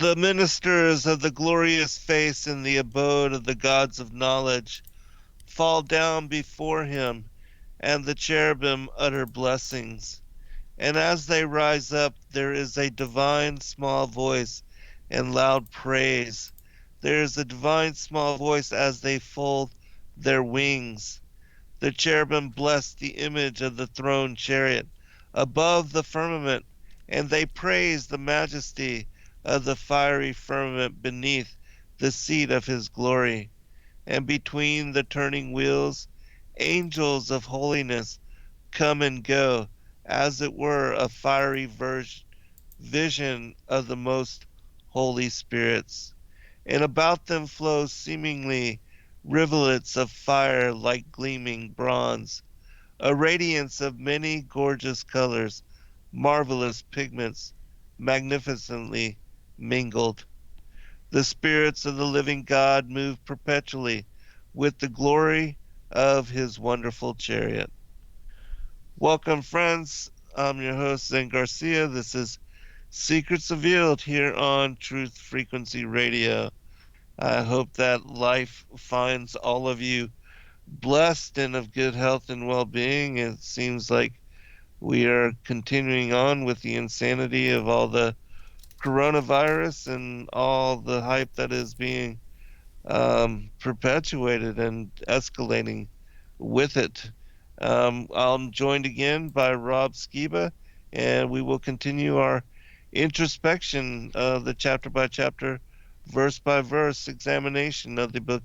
The ministers of the glorious face in the abode of the gods of knowledge fall down before him, and the cherubim utter blessings. And as they rise up, there is a divine small voice and loud praise. There is a divine small voice as they fold their wings. The cherubim bless the image of the throne chariot above the firmament, and they praise the majesty of the fiery firmament beneath the seat of his glory. And between the turning wheels, angels of holiness come and go, as it were a fiery vision of the most holy spirits. And about them flow seemingly rivulets of fire like gleaming bronze, a radiance of many gorgeous colors, marvelous pigments, magnificently mingled. The spirits of the living God move perpetually with the glory of his wonderful chariot. Welcome, friends. I'm your host, Zen Garcia. This is Secrets Revealed here on Truth Frequency Radio. I hope that life finds all of you blessed and of good health and well-being. It seems like we are continuing on with the insanity of all the coronavirus and all the hype that is being perpetuated and escalating with it. I'm joined again by Rob Skiba, and we will continue our introspection of the chapter by chapter, verse by verse examination of the Book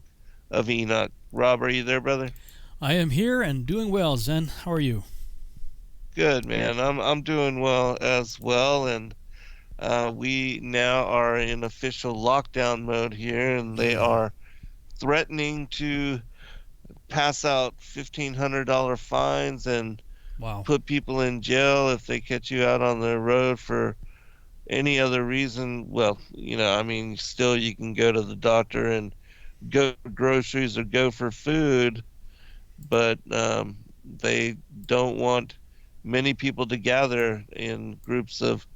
of Enoch. Rob, are you there, brother? I am here and doing well, Zen. How are you? Good, man. I'm doing well as well, and we now are in official lockdown mode here, and they are threatening to pass out $1,500 fines and Wow. put people in jail if they catch you out on the road for any other reason. Well, I mean, still you can go to the doctor and go for groceries or go for food, but they don't want many people to gather in groups of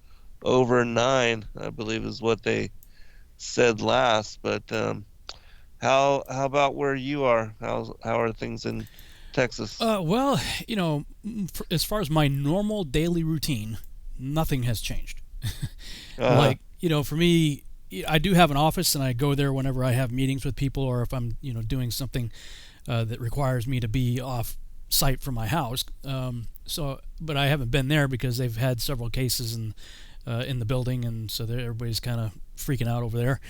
over 9, I believe is what they said last. But how about where you are? How are things in Texas? Well, as far as my normal daily routine, nothing has changed. Uh, Like, for me, I do have an office and I go there whenever I have meetings with people or if I'm, doing something that requires me to be off site from my house. But I haven't been there because they've had several cases in the building, and so everybody's kind of freaking out over there.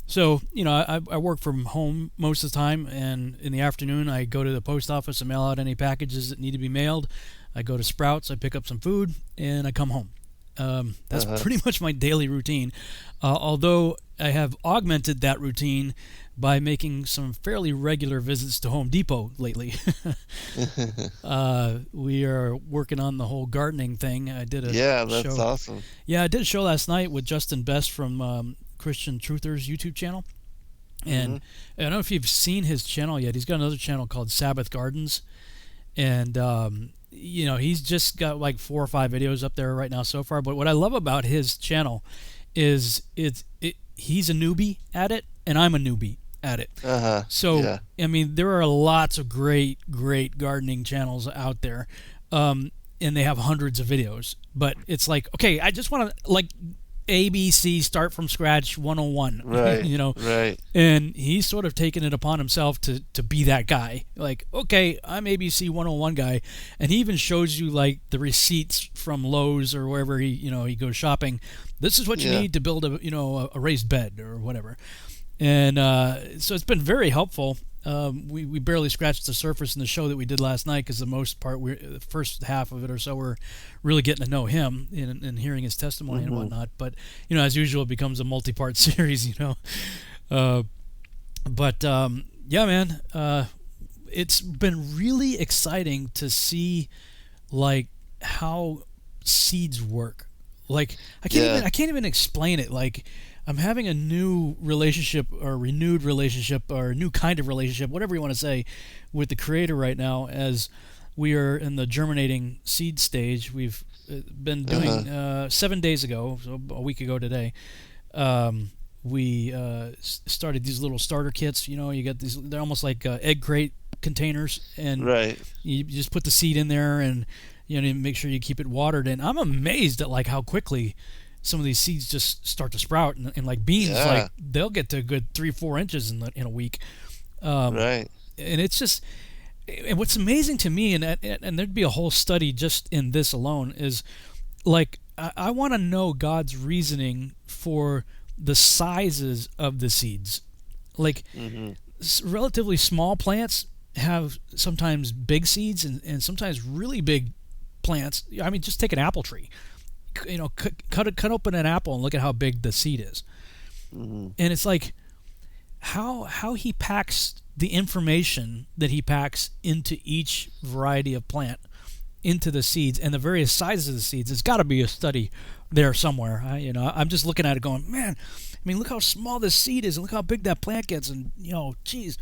So, I work from home most of the time, and in the afternoon, I go to the post office and mail out any packages that need to be mailed. I go to Sprouts, I pick up some food, and I come home. That's pretty much my daily routine. Although I have augmented that routine by making some fairly regular visits to Home Depot lately. We are working on the whole gardening thing. I did a yeah, that's show. awesome. Yeah, I did a show last night with Justin Best from Christian Truthers YouTube channel. And I don't know if you've seen his channel yet. He's got another channel called Sabbath Gardens. And, he's just got like 4 or 5 videos up there right now so far. But what I love about his channel is he's a newbie at it, and I'm a newbie at it. So, Yeah. I mean, there are lots of great gardening channels out there. And they have hundreds of videos. But it's like, okay, I just want to, like, ABC start from scratch 101. Right. Right. And he's sort of taken it upon himself to be that guy. Like, okay, I'm ABC 101 guy, and he even shows you like the receipts from Lowe's or wherever he goes shopping. This is what you need to build a raised bed or whatever. And so it's been very helpful. We barely scratched the surface in the show that we did last night because the most part, the first half of it or so, we're really getting to know him and hearing his testimony and whatnot. But, as usual, it becomes a multi-part series, yeah, man, it's been really exciting to see, like, how seeds work. Like, I can't even explain it. Like, I'm having a new relationship or renewed relationship or a new kind of relationship, whatever you want to say, with the Creator right now as we are in the germinating seed stage. We've been doing 7 days ago, so a week ago today, We started these little starter kits. You get these. They're almost like egg crate containers, and Right. you just put the seed in there, and make sure you keep it watered. And I'm amazed at like how quickly some of these seeds just start to sprout, and like beans, like Yeah. they'll get to a good 3-4 inches in a week. Um, Right. and it's just, and what's amazing to me, and there'd be a whole study just in this alone, is like I want to know God's reasoning for the sizes of the seeds. Like Hmm. relatively small plants have sometimes big seeds, and sometimes really big plants. I mean, just take an apple tree. Cut open an apple and look at how big the seed is. Hmm. And it's like how he packs the information that he packs into each variety of plant into the seeds and the various sizes of the seeds. It's got to be a study there somewhere. I'm just looking at it going, man. I mean, look how small this seed is, and look how big that plant gets, and geez.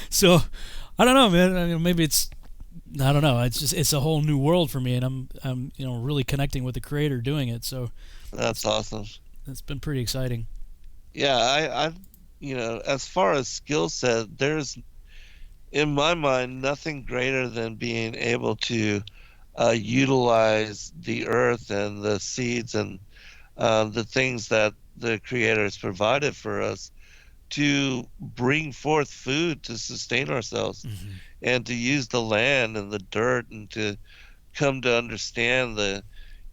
So, I don't know, man. I mean, maybe I don't know. It's a whole new world for me, and I'm really connecting with the Creator doing it. So That's awesome. it's been pretty exciting. Yeah, as far as skill set, there's in my mind nothing greater than being able to utilize the earth and the seeds and the things that the Creator has provided for us to bring forth food to sustain ourselves Mm-hmm. and to use the land and the dirt and to come to understand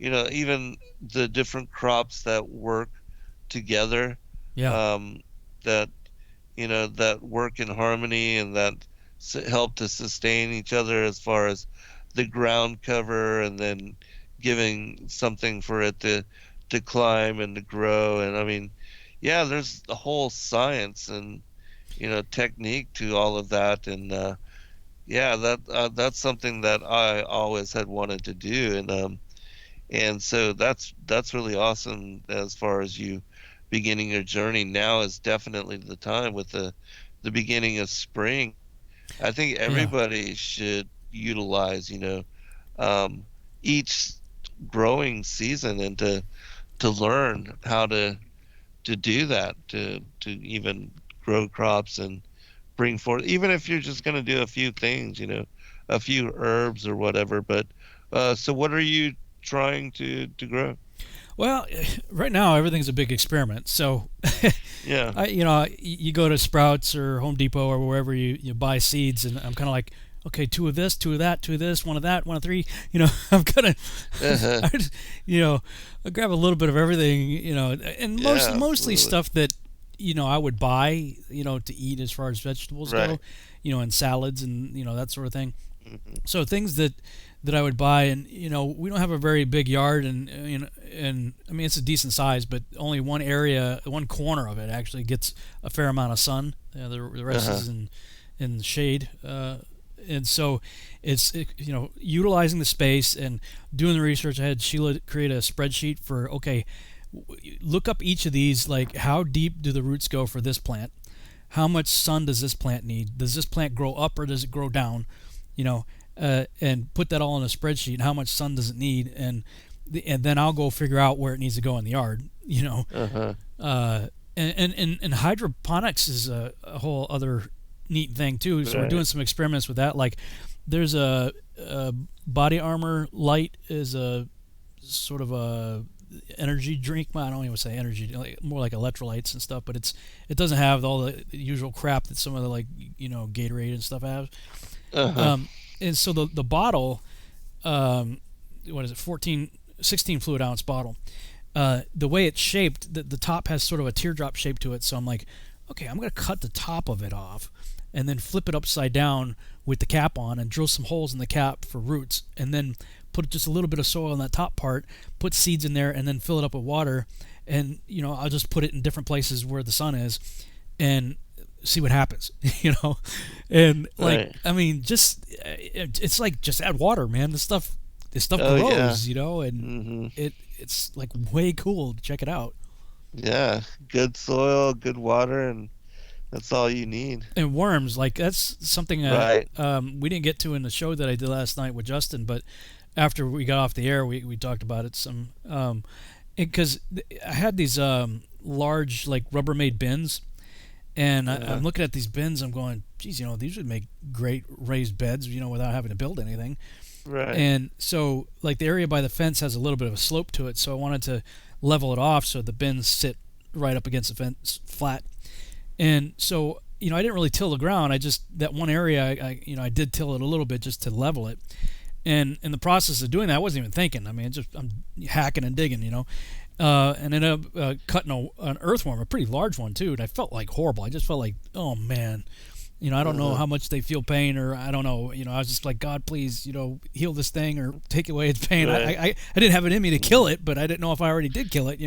even the different crops that work together, Yeah, um, that that work in harmony and that help to sustain each other as far as the ground cover and then giving something for it to climb and to grow. And I mean, yeah, there's the whole science and technique to all of that. And yeah, that's something that I always had wanted to do. And so that's really awesome as far as you beginning your journey. Now is definitely the time with the beginning of spring. I think yeah, everybody should utilize, um, each growing season and to learn how to do that, to even grow crops and bring forth, even if you're just going to do a few things, a few herbs or whatever. But so what are you trying to grow? Well, right now everything's a big experiment. So, Yeah. you go to Sprouts or Home Depot or wherever you buy seeds, and I'm kind of like, okay, two of this, two of that, two of this, one of that, one of three. I'm gonna, Uh-huh. I just, I grab a little bit of everything, and Yeah, mostly absolutely. stuff that I would buy, to eat as far as vegetables Right. go, and salads and that sort of thing. Hmm. So things that I would buy, and we don't have a very big yard, and and I mean it's a decent size, but only one area, one corner of it actually gets a fair amount of sun. The rest Uh-huh. is in the shade, and so utilizing the space and doing the research. I had Sheila create a spreadsheet for look up each of these, like how deep do the roots go for this plant, how much sun does this plant need, does this plant grow up or does it grow down, you know, and put that all in a spreadsheet. How much sun does it need, and then I'll go figure out where it needs to go in the yard. Uh-huh. Uh, and hydroponics is a whole other neat thing too. So we're doing Right. some experiments with that. Like there's a body armor light is a sort of a energy drink. Well, I don't even say energy, like, more like electrolytes and stuff. But it doesn't have all the usual crap that some of the, like, Gatorade and stuff have. Uh-huh. Um, and so the bottle, um, what is it, 16 fluid ounce bottle. The way it's shaped, the top has sort of a teardrop shape to it. So I'm like, okay, I'm going to cut the top of it off and then flip it upside down with the cap on and drill some holes in the cap for roots, and then put just a little bit of soil in that top part, put seeds in there, and then fill it up with water. And, I'll just put it in different places where the sun is and see what happens, and, like, Right. I mean, just it's like just add water, man. This stuff Oh yeah. grows, and Hmm. it's like way cool to check it out. Yeah. Good soil, good water, and that's all you need. And worms, like, that's something Right. we didn't get to in the show that I did last night with Justin, but after we got off the air, we talked about it some. because I had these large like Rubbermaid bins, and I'm Uh, looking at these bins. I'm going, geez, these would make great raised beds, without having to build anything. right. And so, like the area by the fence has a little bit of a slope to it, so I wanted to level it off so the bins sit right up against the fence, flat. And so, I didn't really till the ground. I just that one area, I did till it a little bit just to level it. And in the process of doing that, I wasn't even thinking. I mean, I'm hacking and digging. And ended up cutting an earthworm, a pretty large one too. And I felt like horrible. I just felt like, oh man, I don't know Uh, how much they feel pain, or I don't know. I was just like, God, please, heal this thing or take away its pain. right. I didn't have it in me to kill Mhm. it, but I didn't know if I already did kill it.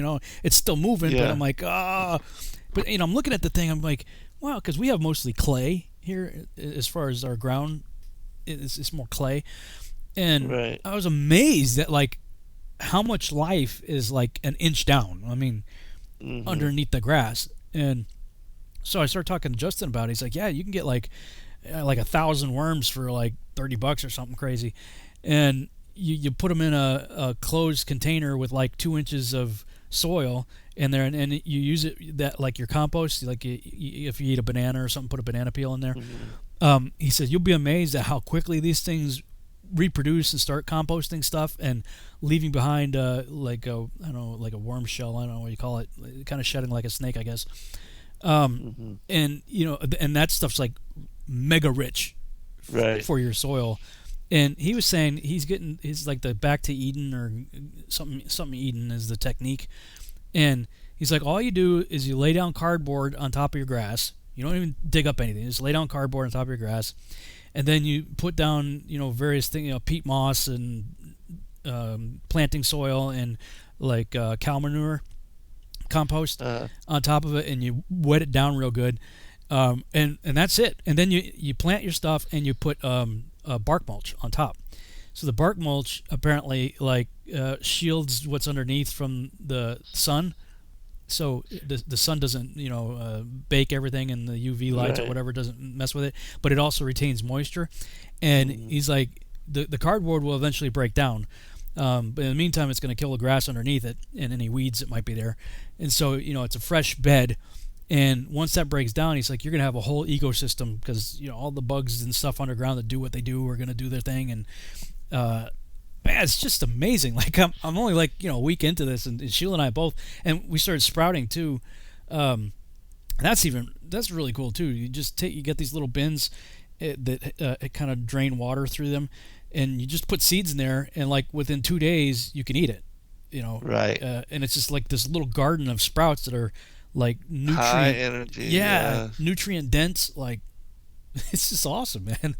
It's still moving, but Yeah. I'm like, ah. But I'm looking at the thing. I'm like, wow, because we have mostly clay here as far as our ground. It's more clay, and Right. I was amazed at like how much life is like an inch down. I mean, Hmm. underneath the grass. And so I started talking to Justin about it. He's like, yeah, you can get like 1,000 worms for like $30 or something crazy, and you put them in a closed container with like 2 inches of soil in there, and you use it that like your compost, like if you eat a banana or something, put a banana peel in there. Hmm. He says you'll be amazed at how quickly these things reproduce and start composting stuff and leaving behind like a I don't know, like a worm shell. I don't know what you call it, kind of shedding like a snake, I guess. Hmm. And and that stuff's like mega rich Right. for your soil. And he was saying he's like the back to Eden or something Eden is the technique. And he's like, all you do is you lay down cardboard on top of your grass. You don't even dig up anything. You just lay down cardboard on top of your grass, and then you put down various things, peat moss and planting soil and like cow manure compost Uh, on top of it, and you wet it down real good, and that's it. And then you plant your stuff and you put bark mulch on top. So the bark mulch apparently like shields what's underneath from the sun, so the sun doesn't bake everything, and the UV lights or right. whatever doesn't mess with it, but it also retains moisture. And Hmm. he's like, the cardboard will eventually break down, but in the meantime it's going to kill the grass underneath it and any weeds that might be there. And so it's a fresh bed, and once that breaks down, he's like, you're going to have a whole ecosystem, because all the bugs and stuff underground that do what they do are going to do their thing. And uh, man, it's just amazing. Like I'm only like a week into this, and Sheila and I both, and we started sprouting too. That's really cool too. You get these little bins that it kind of drain water through them, and you just put seeds in there, and like within 2 days you can eat it. Right. And it's just like this little garden of sprouts that are like High nutrient, energy. yeah, Yeah. nutrient dense. Like it's just awesome, man.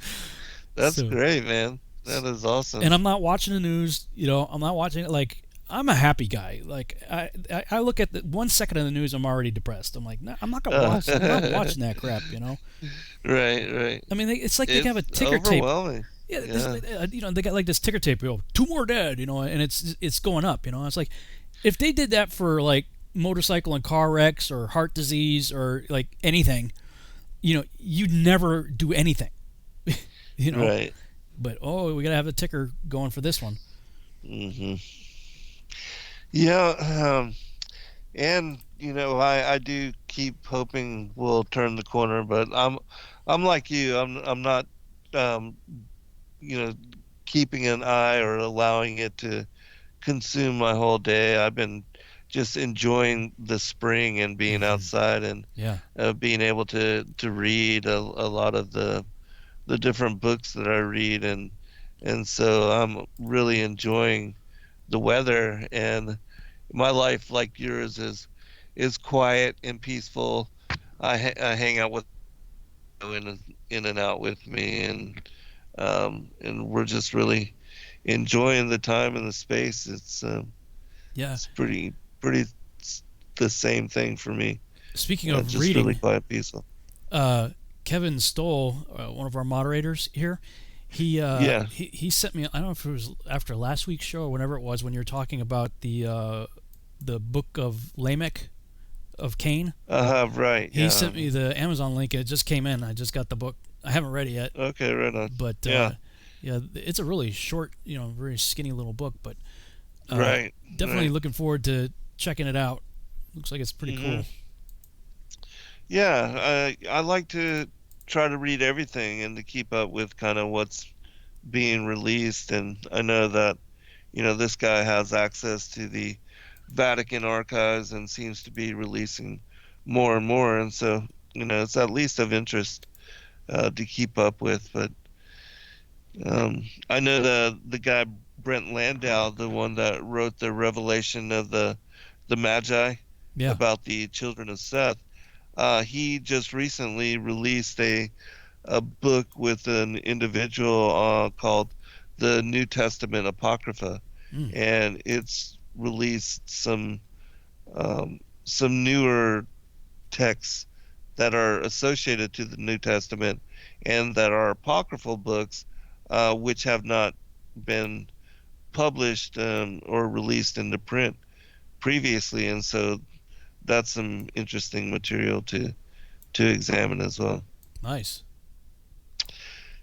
That's So, great, man. That is and awesome. I'm not watching the news. I'm not watching it. Like I'm a happy guy. Like I look at the 1 second of the news, I'm already depressed. I'm like, no, I'm not gonna watch. I'm not watching that crap. Right, right. I mean, it's like they have a It's ticker tape. overwhelming. Yeah, Yeah. they got like this ticker tape. 2 more dead. And it's going up. It's like if they did that for like motorcycle and car wrecks or heart disease or like anything, you'd never do anything. you know. Right. But we gotta have a ticker going for this one. Hmm. Yeah. And I do keep hoping we'll turn the corner, but I'm like you. I'm not um, you know, keeping an eye or allowing it to consume my whole day. I've been just enjoying the spring and being Hmm. outside and Yeah. being able to read a lot of the different books that I read, and so I'm really enjoying the weather, and my life, like yours, is quiet and peaceful. I hang out with in and out with me, and we're just really enjoying the time and the space. Yeah. It's pretty the same thing for me. Speaking of Just really reading, quiet, peaceful. uh, Kevin Stoll, one of our moderators here, Yeah, he sent me. I don't know if it was after last week's show or whenever it was when you were talking about the book of Lamech of Cain. right. He Yeah. sent me the Amazon link. It just came in. I just got the book. I haven't read it yet, Okay, right on. but Yeah, yeah, it's a really short, very skinny little book. But right, definitely right. looking forward to checking it out. Looks like it's pretty Hmm. cool. Yeah, I like to try to read everything and to keep up with kind of what's being released. And I know that, this guy has access to the Vatican archives and seems to be releasing more and more. And so, it's at least of interest to keep up with. But I know the guy Brent Landau, the one that wrote the Revelation of the Magi Yeah. about the children of Seth. He just recently released a book with an individual called the New Testament Apocrypha, Mm. and it's released some newer texts that are associated to the New Testament and that are apocryphal books, which have not been published or released into print previously, and so that's some interesting material to examine as well. Nice.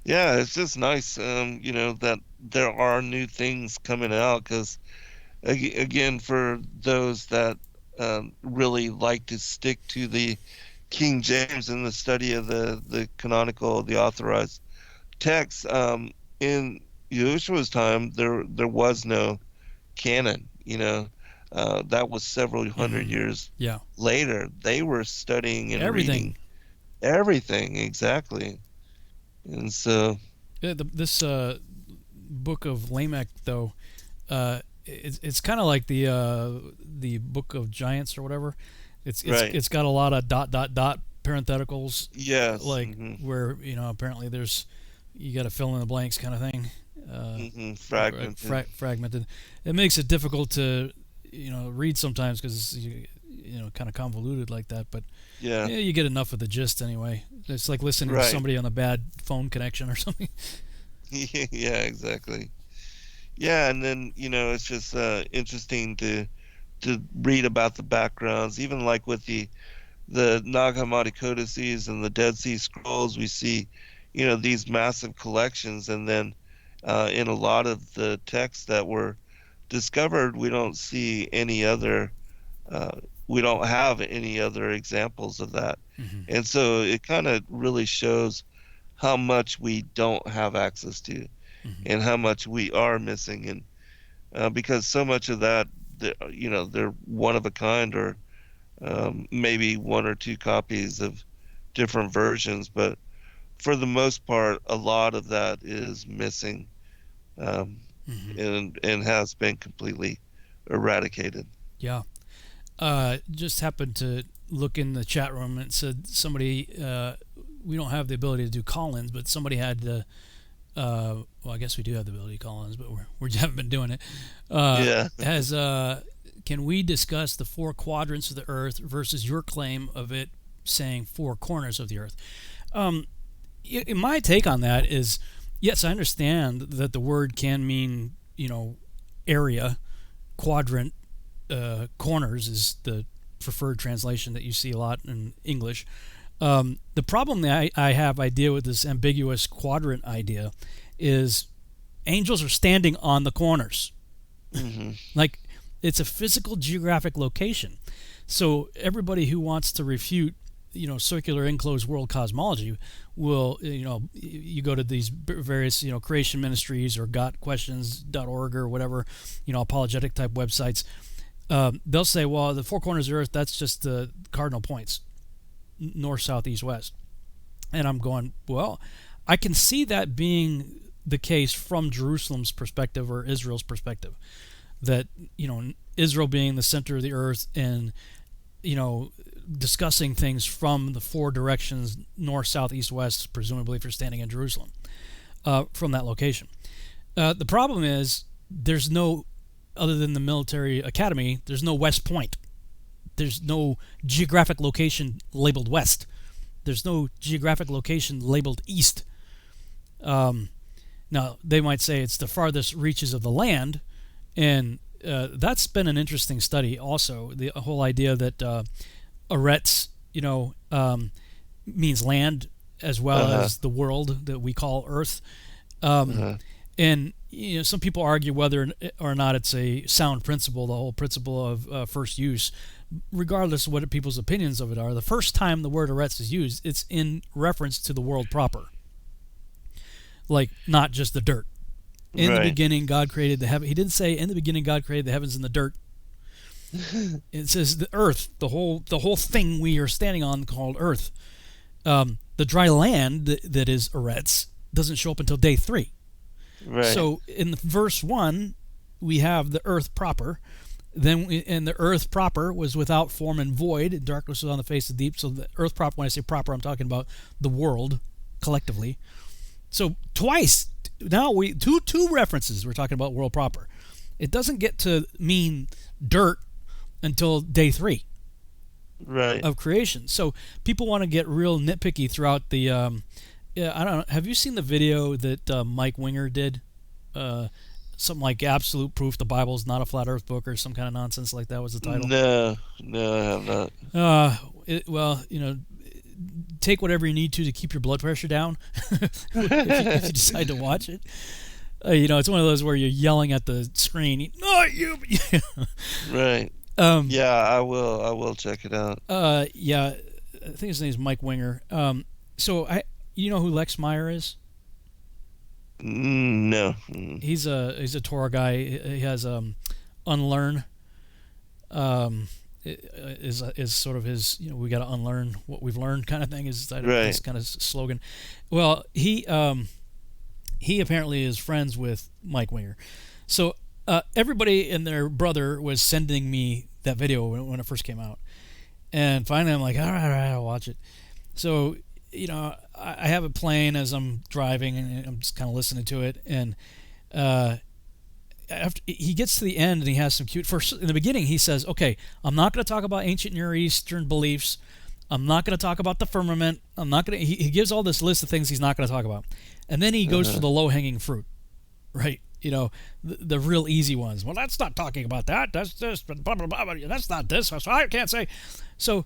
Yeah, it's just nice, that there are new things coming out because, again, for those that really like to stick to the King James and the study of the canonical, the authorized text, in Yahushua's time, there was no canon. That was several hundred Hmm. years Yeah. later. They were studying and Everything. reading everything exactly, and so This book of Lamech, though, it's kind of like the Book of Giants or whatever. right. It's got a lot of dot dot dot parentheticals, Yes. like where apparently there's you got to fill in the blanks kind of thing, or Fragmented. fragmented. It makes it difficult to read sometimes because kind of convoluted like that. But Yeah. yeah, you get enough of the gist anyway. It's like listening to Right. somebody on a bad phone connection or something. Yeah, exactly. Yeah, and then, it's just interesting to read about the backgrounds, even like with the Nag Hammadi codices and the Dead Sea Scrolls, we see, these massive collections, and then in a lot of the texts that were discovered, uh, we don't have any other examples of that. Hmm. And so it kind of really shows how much we don't have access to Hmm. and how much we are missing. And because so much of that, they're one of a kind or maybe one or two copies of different versions, but for the most part, a lot of that is missing, um, Hmm. and has been completely eradicated. Yeah. Just happened to look in the chat room and it said somebody, we don't have the ability to do call-ins, but somebody had the, well, I guess we do have the ability to call-ins, but we haven't been doing it. Yeah. Has Can we discuss the four quadrants of the Earth versus your claim of it saying four corners of the Earth? Um, my take on that is, yes, I understand that the word can mean area, quadrant, corners is the preferred translation that you see a lot in English. The problem that I have idea with this ambiguous quadrant idea is angels are standing on the corners. Hmm. Like it's a physical geographic location. So everybody who wants to refute circular enclosed world cosmology will you go to these various creation ministries or gotquestions.org or whatever apologetic type websites. They'll say, well, the four corners of the earth, that's just the cardinal points, north, south, east, west. And I'm going, well, I can see that being the case from Jerusalem's perspective or Israel's perspective, that Israel being the center of the earth and discussing things from the four directions, north, south, east, west, presumably if you're standing in Jerusalem, from that location. The problem is there's no, other than the military academy, there's no West Point. There's no geographic location labeled west. There's no geographic location labeled east. Um, Now, they might say it's the farthest reaches of the land, and that's been an interesting study also. The whole idea that Eretz, means land as well Uh-huh. as the world that we call Earth. Um, Uh-huh. and some people argue whether or not it's a sound principle, the whole principle of first use, regardless of what people's opinions of it are. The first time the word eretz is used, it's in reference to the world proper, like not just the dirt. In the beginning, God created the heaven. He didn't say in the beginning God created the heavens and the dirt. It says the earth, the whole thing we are standing on called earth. The dry land that is eretz doesn't show up until day 3. Right. So in verse 1, we have the earth proper. And the earth proper was without form and void, and darkness was on the face of the deep. So the earth proper, when I say proper, I'm talking about the world collectively. So twice now, two references we're talking about world proper. It doesn't get to mean dirt until day 3 of creation. So people want to get real nitpicky throughout the I don't know, have you seen the video that Mike Winger did, something like absolute proof the Bible is not a flat earth book or some kind of nonsense like that was the title? No, I have not. Take whatever you need to keep your blood pressure down if you decide to watch it. It's one of those where you're yelling at the screen. No, you. Right. Yeah, I will check it out. Yeah, I think his name is Mike Winger. You know who Lex Meyer is? No. He's a Torah guy. He has unlearn. Is sort of his, we got to unlearn what we've learned kind of thing is his kind of slogan. Well, he apparently is friends with Mike Winger. So everybody and their brother was sending me that video when it first came out. And finally I'm like, all right, I'll watch it. So, I have it playing as I'm driving and I'm just kind of listening to it. And after he gets to the end and he has some cute first in the beginning he says, okay, I'm not going to talk about ancient Near Eastern beliefs. I'm not going to talk about the firmament. I'm not going to he gives all this list of things he's not going to talk about. And then he goes for the low-hanging fruit. Right? The real easy ones. Well, that's not talking about that. That's just blah blah blah. That's not this. So I can't say. So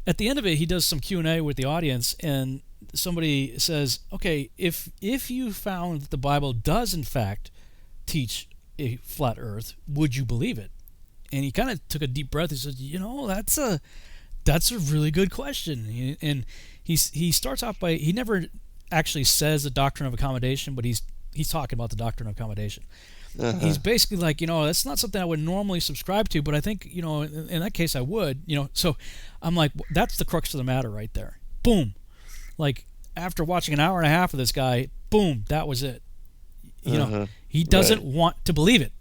at the end of it he does some Q&A with the audience and somebody says, okay, if you found that the Bible does in fact teach a flat earth, would you believe it? And he kind of took a deep breath. He said, that's a really good question. And he starts off by, he never actually says the doctrine of accommodation, but he's talking about the doctrine of accommodation. He's basically like, that's not something I would normally subscribe to, but I think, in that case I would, so I'm like, that's the crux of the matter right there. Boom. Like after watching an hour and a half of this guy, boom, that was it. He doesn't want to believe it.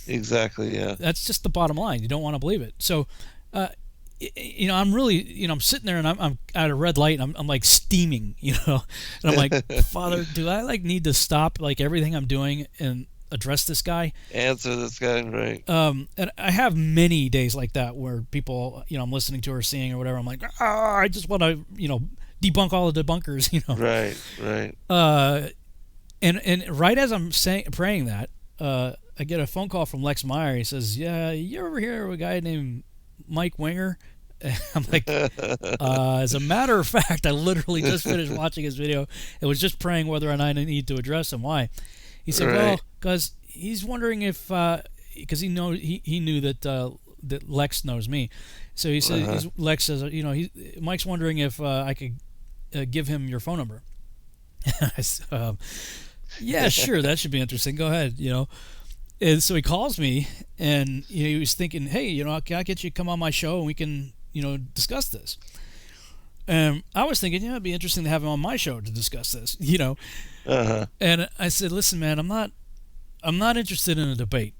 Exactly, yeah. That's just the bottom line. You don't want to believe it. So, I'm really, I'm sitting there and I'm at a red light and I'm like steaming, and I'm like, Father, do I need to stop everything I'm doing and address this guy? Answer this guy, right. And I have many days like that where people, I'm listening to or seeing or whatever, I'm like, I just want to, debunk all the debunkers, Right. And right as I'm praying that, I get a phone call from Lex Meyer. He says, yeah, you ever hear of a guy named Mike Winger? I'm like, as a matter of fact, I literally just finished watching his video. It was just praying whether or not I need to address him. Why? He said, well, because he's wondering if, because he knew that Lex knows me. So he said, Lex says, Mike's wondering if I could give him your phone number. I said, yeah, sure, that should be interesting. Go ahead, And so he calls me, and he was thinking, hey, can I get you to come on my show and we can, discuss this? And I was thinking, it'd be interesting to have him on my show to discuss this, And I said, listen, man, I'm not interested in a debate,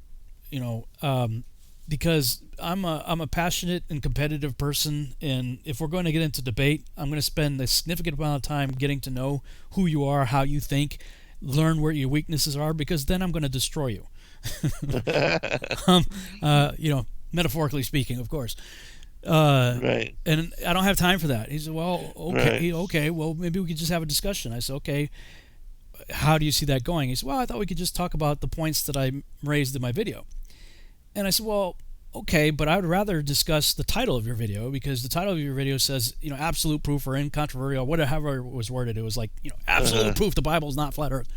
because I'm a passionate and competitive person, and if we're going to get into debate, I'm going to spend a significant amount of time getting to know who you are, how you think, learn where your weaknesses are, because then I'm going to destroy you. Metaphorically speaking, of course. Right. And I don't have time for that. He said, well, okay, okay, well, maybe we could just have a discussion. I said, okay, how do you see that going? He said, well, I thought we could just talk about the points that I raised in my video. And I said, well, okay, but I would rather discuss the title of your video, because the title of your video says, absolute proof or incontrovertible, whatever it was worded. It was like, absolute proof the Bible is not flat earth.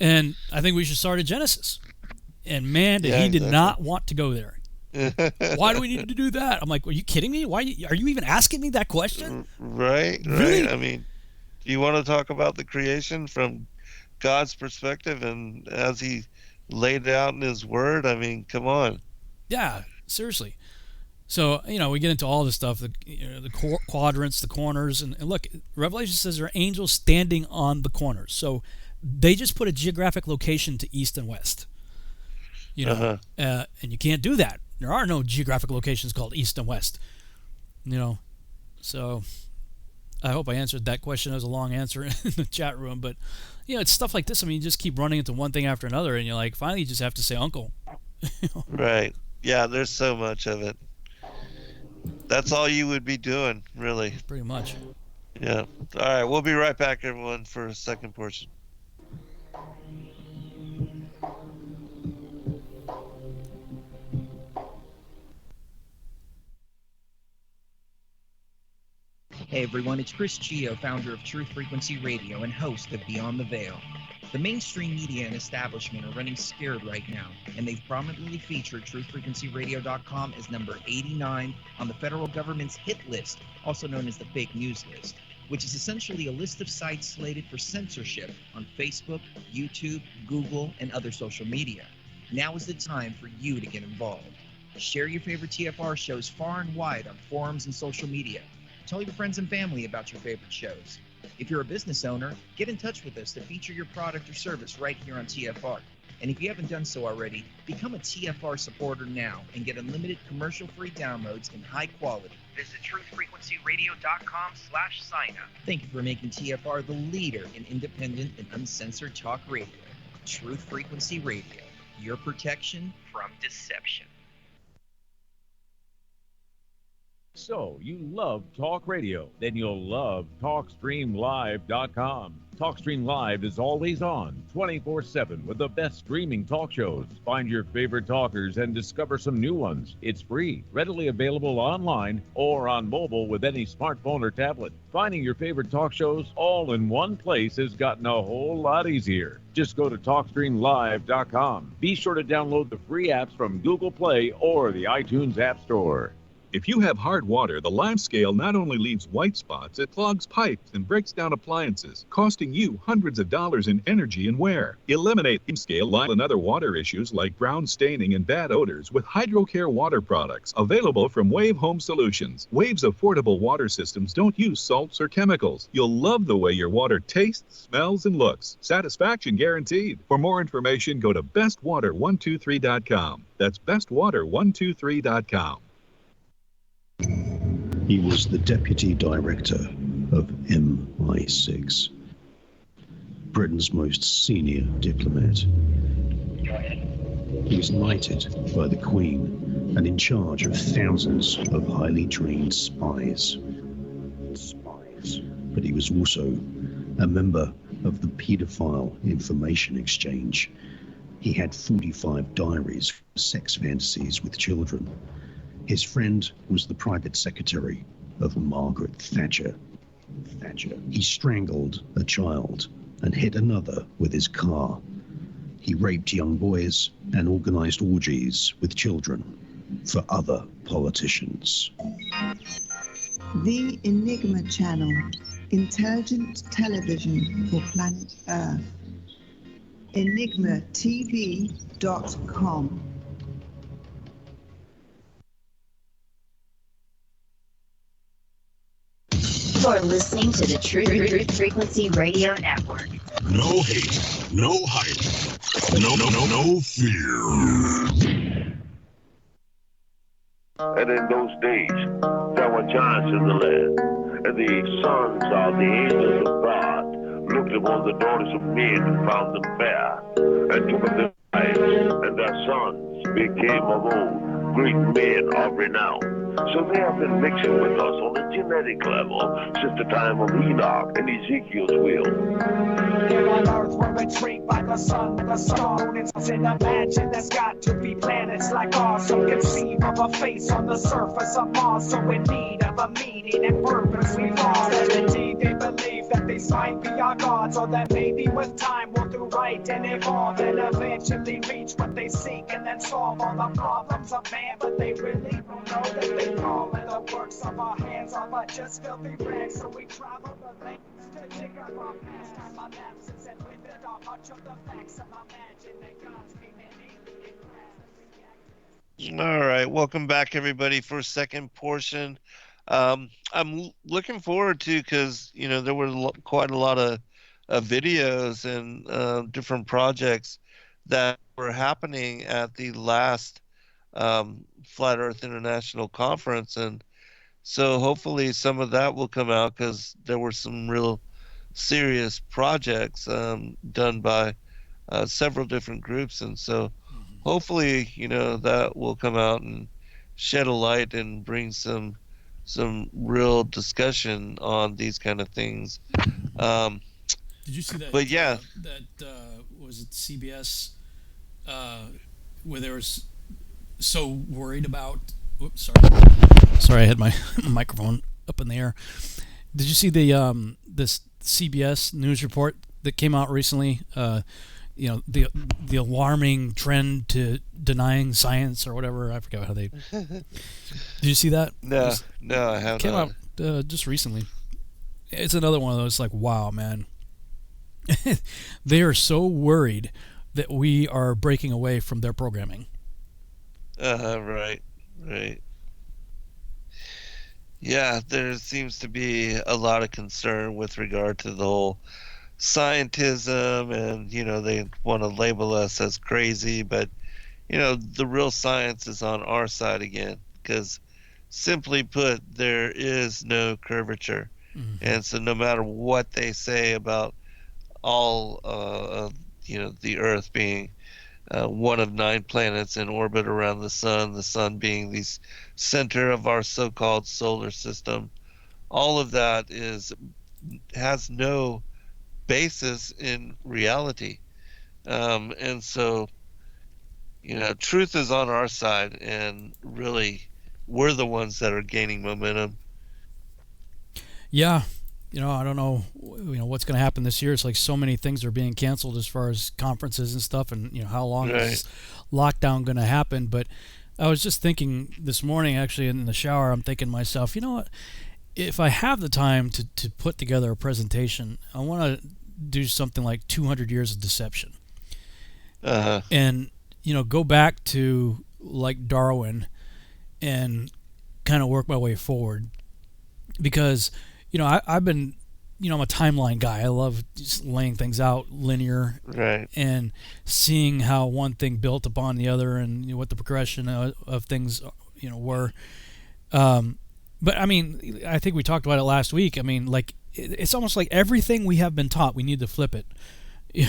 And I think we should start at Genesis. And man, Yeah, he did exactly. not want to go there. Why do we need to do that? I'm like, are you kidding me? Why are you even asking me that question? Right, Really? right. I mean, do you want to talk about the creation from God's perspective and as he laid it out in his word? I mean, come on. Yeah, seriously. So, we get into all this stuff, the quadrants, the corners, and look, Revelation says there are angels standing on the corners. So they just put a geographic location to east and west. Uh-huh. And you can't do that. There are no geographic locations called east and west. So I hope I answered that question. That was a long answer in the chat room, but it's stuff like this. I mean, you just keep running into one thing after another, and you're like, finally, you just have to say uncle. Right. Yeah, there's so much of it. That's all you would be doing, really. Pretty much. Yeah. All right, we'll be right back, everyone, for a second portion. Hey everyone, it's Chris Gio, founder of Truth Frequency Radio and host of Beyond the Veil. The mainstream media and establishment are running scared right now, and they've prominently featured truthfrequencyradio.com as number 89 on the federal government's hit list, also known as the fake news list, which is essentially a list of sites slated for censorship on Facebook, YouTube, Google, and other social media. Now is the time for you to get involved. Share your favorite TFR shows far and wide on forums and social media. Tell your friends and family about your favorite shows. If you're a business owner, get in touch with us to feature your product or service right here on TFR. And if you haven't done so already, become a TFR supporter now and get unlimited commercial-free downloads in high quality. Visit truthfrequencyradio.com/sign-up. Thank you for making TFR the leader in independent and uncensored talk radio. Truth Frequency Radio, your protection from deception. So, you love talk radio? Then you'll love TalkStreamLive.com. TalkStream Live is always on, 24/7, with the best streaming talk shows. Find your favorite talkers and discover some new ones. It's free, readily available online or on mobile with any smartphone or tablet. Finding your favorite talk shows all in one place has gotten a whole lot easier. Just go to TalkStreamLive.com. Be sure to download the free apps from Google Play or the iTunes App Store. If you have hard water, the Lime Scale not only leaves white spots, it clogs pipes and breaks down appliances, costing you hundreds of dollars in energy and wear. Eliminate Lime Scale, Lime, and other water issues like brown staining and bad odors with HydroCare water products, available from Wave Home Solutions. Wave's affordable water systems don't use salts or chemicals. You'll love the way your water tastes, smells, and looks. Satisfaction guaranteed. For more information, go to bestwater123.com. That's bestwater123.com. He was the deputy director of MI6, Britain's most senior diplomat. He was knighted by the Queen and in charge of thousands of highly trained spies. But he was also a member of the Paedophile Information Exchange. He had 45 diaries for sex fantasies with children. His friend was the private secretary of Margaret Thatcher. He strangled a child and hit another with his car. He raped young boys and organized orgies with children for other politicians. The Enigma Channel, intelligent television for planet Earth. EnigmaTV.com. You're listening to the Truth Frequency Radio Network. No hate, no hype, no fear. And in those days, there were giants in the land, and the sons of the angels of God looked upon the daughters of men and found them fair, and took of their wives, and their sons became of old great men of renown. So they have been mixing with us on a genetic level since the time of Enoch and Ezekiel's will. Here on Earth, we're intrigued by the sun, the stone. It's imagine there's got to be planets like ours. So conceive of a face on the surface of Mars. So in need of a meaning and purpose we lost. And indeed they believe that these might be our gods, or that maybe with time we'll do right fight and evolve and eventually reach what they seek and then solve all the problems of man. But they really don't know that they call it the works of our hands are but just filthy rags. So we travel the lengths to dig up our past time, our lapses, and with it are much of the facts of imagine that God's came in alien class. All right, welcome back, everybody, for a second portion. I'm looking forward to, because there were quite a lot of videos and different projects that were happening at the last Flat Earth International Conference, and so hopefully some of that will come out, because there were some real serious projects done by several different groups, and so hopefully that will come out and shed a light and bring some real discussion on these kind of things. Did you see that? But yeah, Was it CBS where they were so worried about? Oops, sorry, I had my microphone up in the air. Did you see the this CBS news report that came out recently? The alarming trend to denying science or whatever. I forgot how they. Did you see that? No, I haven't. Came out just recently. It's another one of those like, wow, man. They are so worried that we are breaking away from their programming. Right. Yeah, there seems to be a lot of concern with regard to the whole scientism, and they want to label us as crazy, but the real science is on our side again, because simply put, there is no curvature. Mm-hmm. And so no matter what they say about all the Earth being one of 9 planets in orbit around the sun being the center of our so-called solar system, all of that has no basis in reality. And so truth is on our side, and really we're the ones that are gaining momentum. Yeah, I don't know what's going to happen this year. It's like so many things are being canceled as far as conferences and stuff, and how long is this lockdown going to happen. But I was just thinking this morning, actually, in the shower, I'm thinking to myself, what, if I have the time to put together a presentation, I want to do something like 200 years of deception. And go back to like Darwin and kind of work my way forward, because I've been I'm a timeline guy. I love just laying things out linear, right, and seeing how one thing built upon the other, and what the progression of things were. But I mean, I think we talked about it last week. I mean, like, it's almost like everything we have been taught, we need to flip it.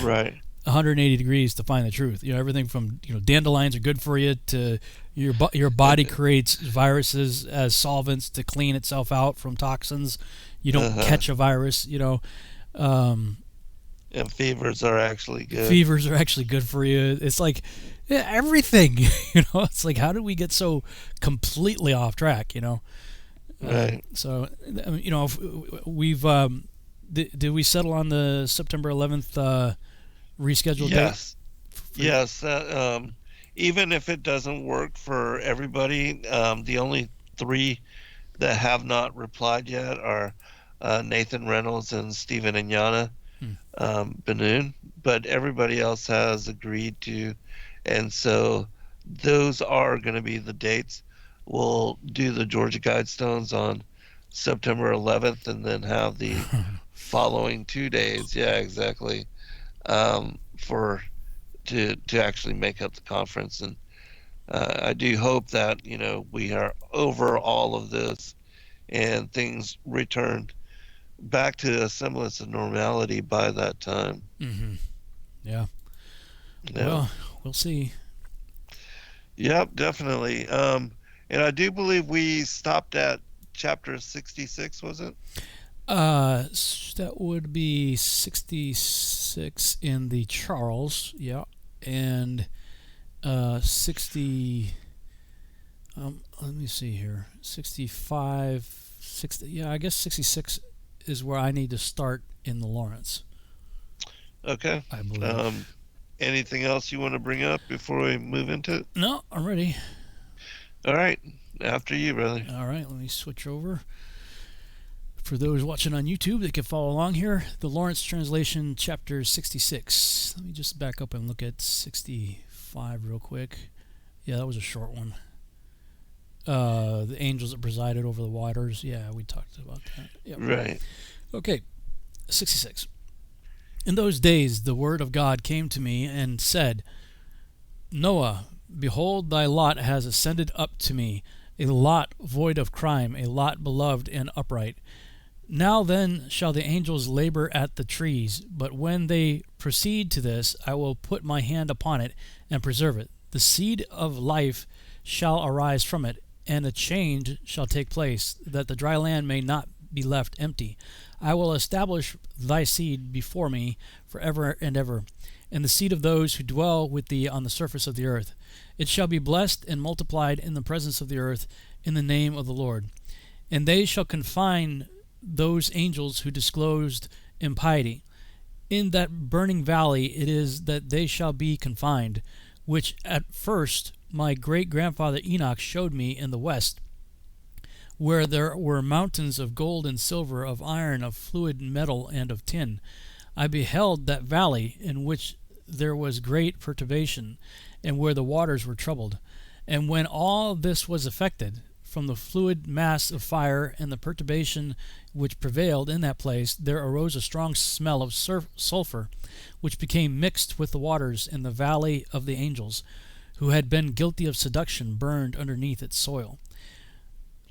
Right. 180 degrees to find the truth. Everything from dandelions are good for you, to your body creates viruses as solvents to clean itself out from toxins. You don't catch a virus. And fevers are actually good. Fevers are actually good for you. It's like everything. It's like, how did we get so completely off track? Right. So we've did we settle on the September 11th rescheduled date? Yes. Even if it doesn't work for everybody, the only 3 that have not replied yet are Nathan Reynolds and Stephen Inyana Benoon, but everybody else has agreed to, and so those are going to be the dates. We'll do the Georgia Guidestones on September 11th, and then have the following 2 days. Yeah, exactly. To actually make up the conference, and I do hope that we are over all of this and things return back to a semblance of normality by that time. Mm-hmm. Yeah. Well, we'll see. Yep, definitely. And I do believe we stopped at chapter 66, was it? That would be 66 in the Charles, yeah, and 60. Let me see here. 65, 60. Yeah, I guess 66 is where I need to start in the Lawrence. Okay. I believe. Anything else you want to bring up before we move into it? No, I'm ready. All right. After you, brother. All right, let me switch over. For those watching on YouTube, they can follow along here. The Lawrence Translation, chapter 66. Let me just back up and look at 65 real quick. Yeah, that was a short one. The angels that presided over the waters. Yeah, we talked about that. Yep. Right. Okay, 66. In those days the word of God came to me and said, Noah, behold, thy lot has ascended up to me, a lot void of crime, a lot beloved and upright. Now then shall the angels labor at the trees, but when they proceed to this, I will put my hand upon it and preserve it. The seed of life shall arise from it, and a change shall take place, that the dry land may not be left empty. I will establish thy seed before me forever and ever, and the seed of those who dwell with thee on the surface of the earth. It shall be blessed and multiplied in the presence of the earth, in the name of the Lord. And they shall confine those angels who disclosed impiety. In that burning valley it is that they shall be confined, which at first my great-grandfather Enoch showed me in the west, where there were mountains of gold and silver, of iron, of fluid metal, and of tin. I beheld that valley in which there was great perturbation, and where the waters were troubled. And when all this was effected, from the fluid mass of fire and the perturbation which prevailed in that place, there arose a strong smell of sulfur, which became mixed with the waters in the valley of the angels, who had been guilty of seduction, burned underneath its soil.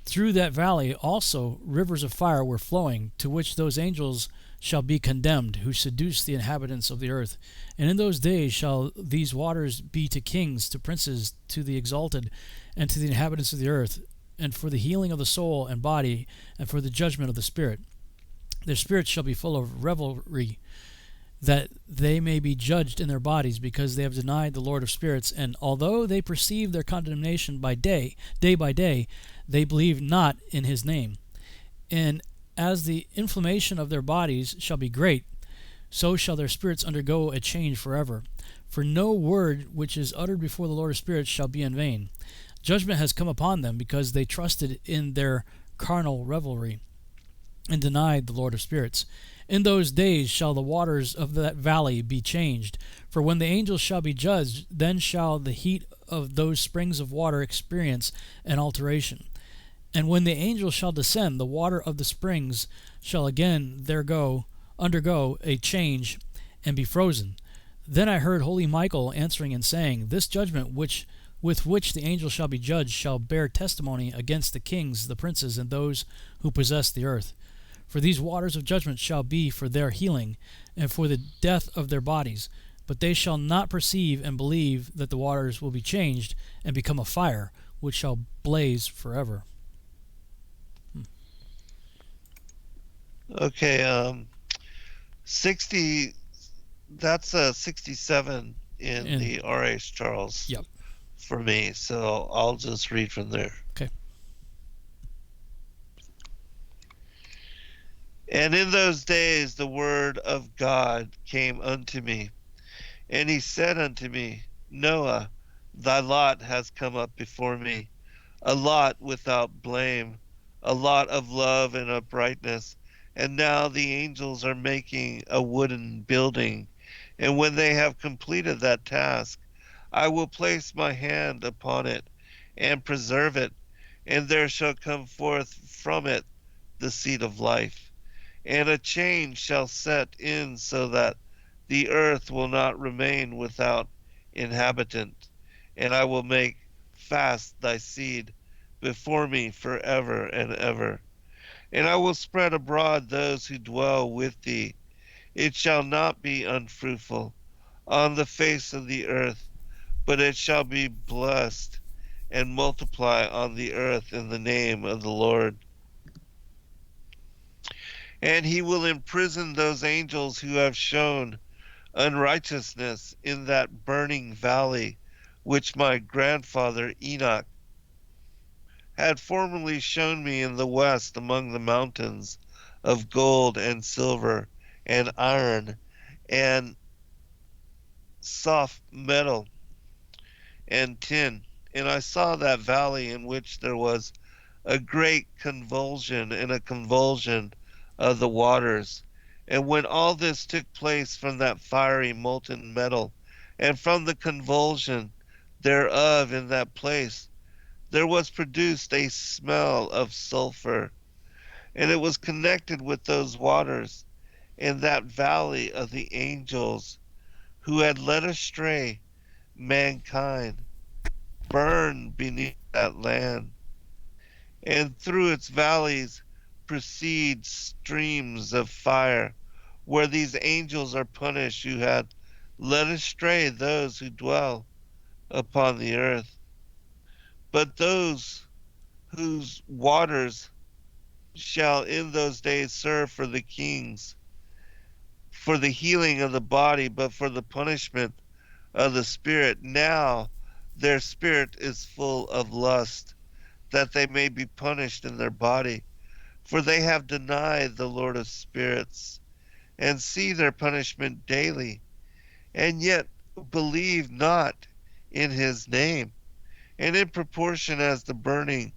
Through that valley also rivers of fire were flowing, to which those angels shall be condemned, who seduce the inhabitants of the earth. And in those days shall these waters be to kings, to princes, to the exalted, and to the inhabitants of the earth, and for the healing of the soul and body, and for the judgment of the spirit. Their spirits shall be full of revelry, that they may be judged in their bodies, because they have denied the Lord of spirits. And although they perceive their condemnation by day by day, they believe not in his name. And as the inflammation of their bodies shall be great, so shall their spirits undergo a change forever. For no word which is uttered before the Lord of spirits shall be in vain. Judgment has come upon them, because they trusted in their carnal revelry, and denied the Lord of spirits. In those days shall the waters of that valley be changed. For when the angels shall be judged, then shall the heat of those springs of water experience an alteration. And when the angels shall descend, the water of the springs shall again undergo a change and be frozen. Then I heard holy Michael answering and saying, This judgment with which the angels shall be judged shall bear testimony against the kings, the princes, and those who possess the earth. For these waters of judgment shall be for their healing, and for the death of their bodies. But they shall not perceive and believe that the waters will be changed and become a fire, which shall blaze forever. Okay, 60, that's 67 in the R.H. Charles. Yep. For me, so I'll just read from there. Okay. And in those days the word of God came unto me, and he said unto me, Noah, thy lot has come up before me, a lot without blame, a lot of love and uprightness. And now the angels are making a wooden building, and when they have completed that task, I will place my hand upon it and preserve it, and there shall come forth from it the seed of life. And a change shall set in, so that the earth will not remain without inhabitant. And I will make fast thy seed before me forever and ever. And I will spread abroad those who dwell with thee. It shall not be unfruitful on the face of the earth, but it shall be blessed and multiply on the earth in the name of the Lord. And he will imprison those angels who have shown unrighteousness in that burning valley, which my grandfather Enoch had formerly shown me in the west among the mountains of gold and silver and iron, and soft metal and tin. And I saw that valley in which there was a great convulsion and a convulsion of the waters. And when all this took place from that fiery molten metal, and from the convulsion thereof in that place, there was produced a smell of sulfur, and it was connected with those waters in that valley of the angels who had led astray mankind, burned beneath that land. And through its valleys proceed streams of fire, where these angels are punished who had led astray those who dwell upon the earth. But those whose waters shall in those days serve for the kings, for the healing of the body, but for the punishment of the spirit. Now their spirit is full of lust, that they may be punished in their body. For they have denied the Lord of spirits, and see their punishment daily, and yet believe not in his name. And in proportion as the burning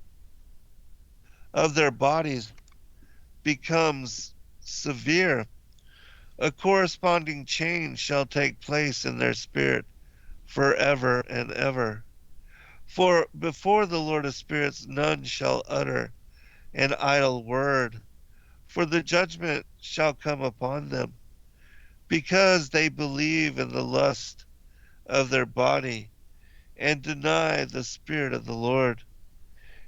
of their bodies becomes severe, a corresponding change shall take place in their spirit forever and ever. For before the Lord of spirits none shall utter an idle word, for the judgment shall come upon them, because they believe in the lust of their body, and deny the Spirit of the Lord.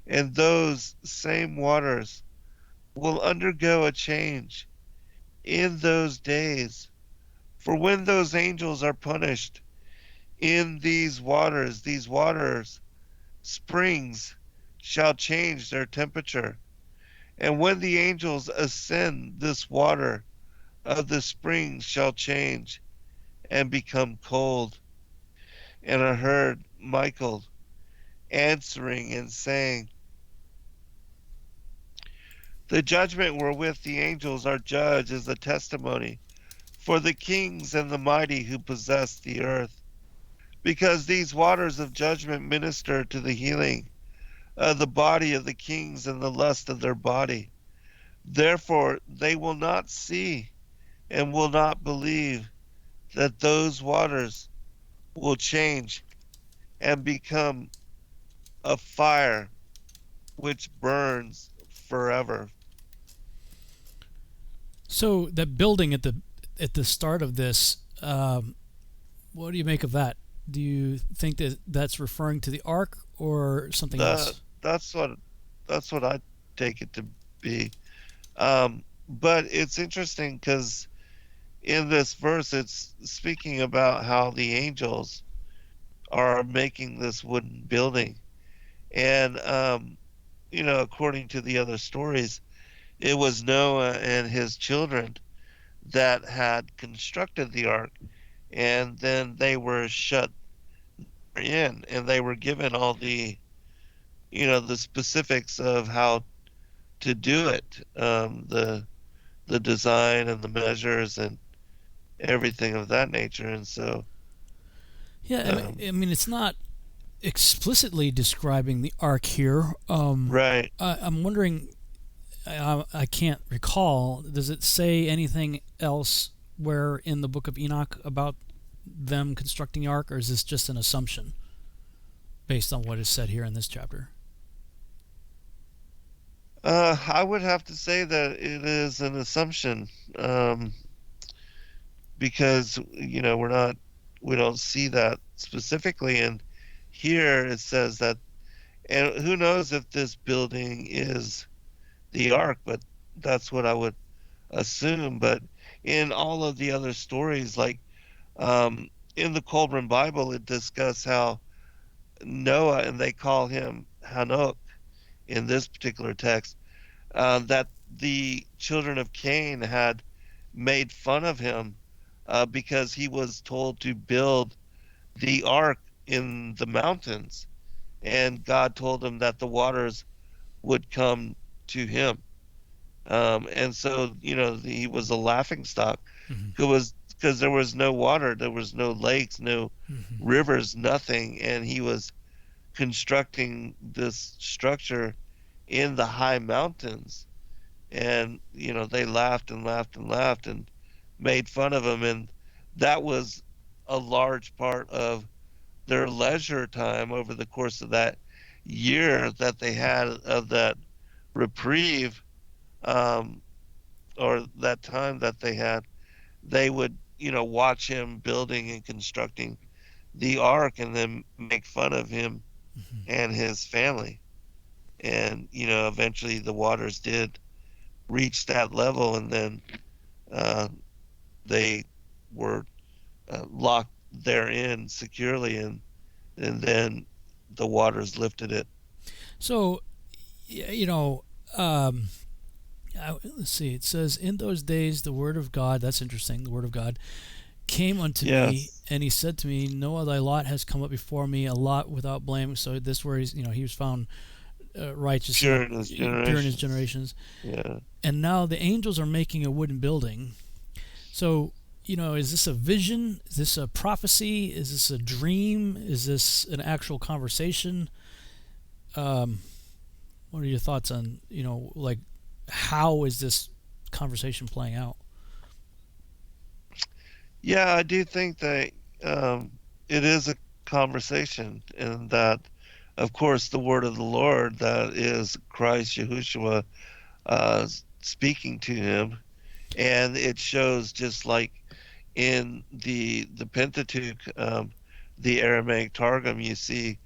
And those same waters will undergo a change in those days. For when those angels are punished in these waters, springs shall change their temperature. And when the angels ascend, this water of the springs shall change and become cold. And I heard Michael answering and saying, the judgment wherewith the angels are judged is a testimony for the kings and the mighty who possess the earth, because these waters of judgment minister to the healing of the body of the kings and the lust of their body. Therefore they will not see and will not believe that those waters will change and become a fire which burns forever. So that building at the start of this, what do you make of that? Do you think that that's referring to the ark or something The, else? that's what I take it to be. But it's interesting because in this verse, it's speaking about how the angels are making this wooden building, and according to the other stories, it was Noah and his children that had constructed the ark, and then they were shut in, and they were given all the specifics of how to do it, the design and the measures and everything of that nature. And so, Yeah, um, I mean it's not explicitly describing the ark here. right. I'm wondering. I can't recall. Does it say anything else where in the Book of Enoch about them constructing the ark, or is this just an assumption based on what is said here in this chapter? I would have to say that it is an assumption, um, because we don't see that specifically. And here it says that, and who knows if this building is the ark, but that's what I would assume. But in all of the other stories, like in the Colburn Bible, it discusses how Noah, and they call him Hanok in this particular text, that the children of Cain had made fun of him because he was told to build the ark in the mountains, and God told him that the waters would come to him. And so, he was a laughing stock Mm-hmm. who was because there was no water, there was no lakes, no rivers, nothing, and he was constructing this structure in the high mountains. And they laughed and laughed and laughed and made fun of him, and that was a large part of their leisure time over the course of that year that they had of that reprieve, or that time that they had. They would watch him building and constructing the ark and then make fun of him and his family. And eventually the waters did reach that level, and then they were locked therein securely, and then the waters lifted it. So, let's see. It says, "In those days, the word of God." That's interesting. The word of God came unto me, and he said to me, "Noah, thy lot has come up before me, a lot without blame." So this where he was found righteous, pure in his generations. Yeah. And now the angels are making a wooden building. So, is this a vision? Is this a prophecy? Is this a dream? Is this an actual conversation? What are your thoughts on, like, how is this conversation playing out? Yeah, I do think that it is a conversation, and that, of course, the word of the Lord, that is Christ Yahushua speaking to him, and it shows just like in the Pentateuch, the Aramaic Targum, you see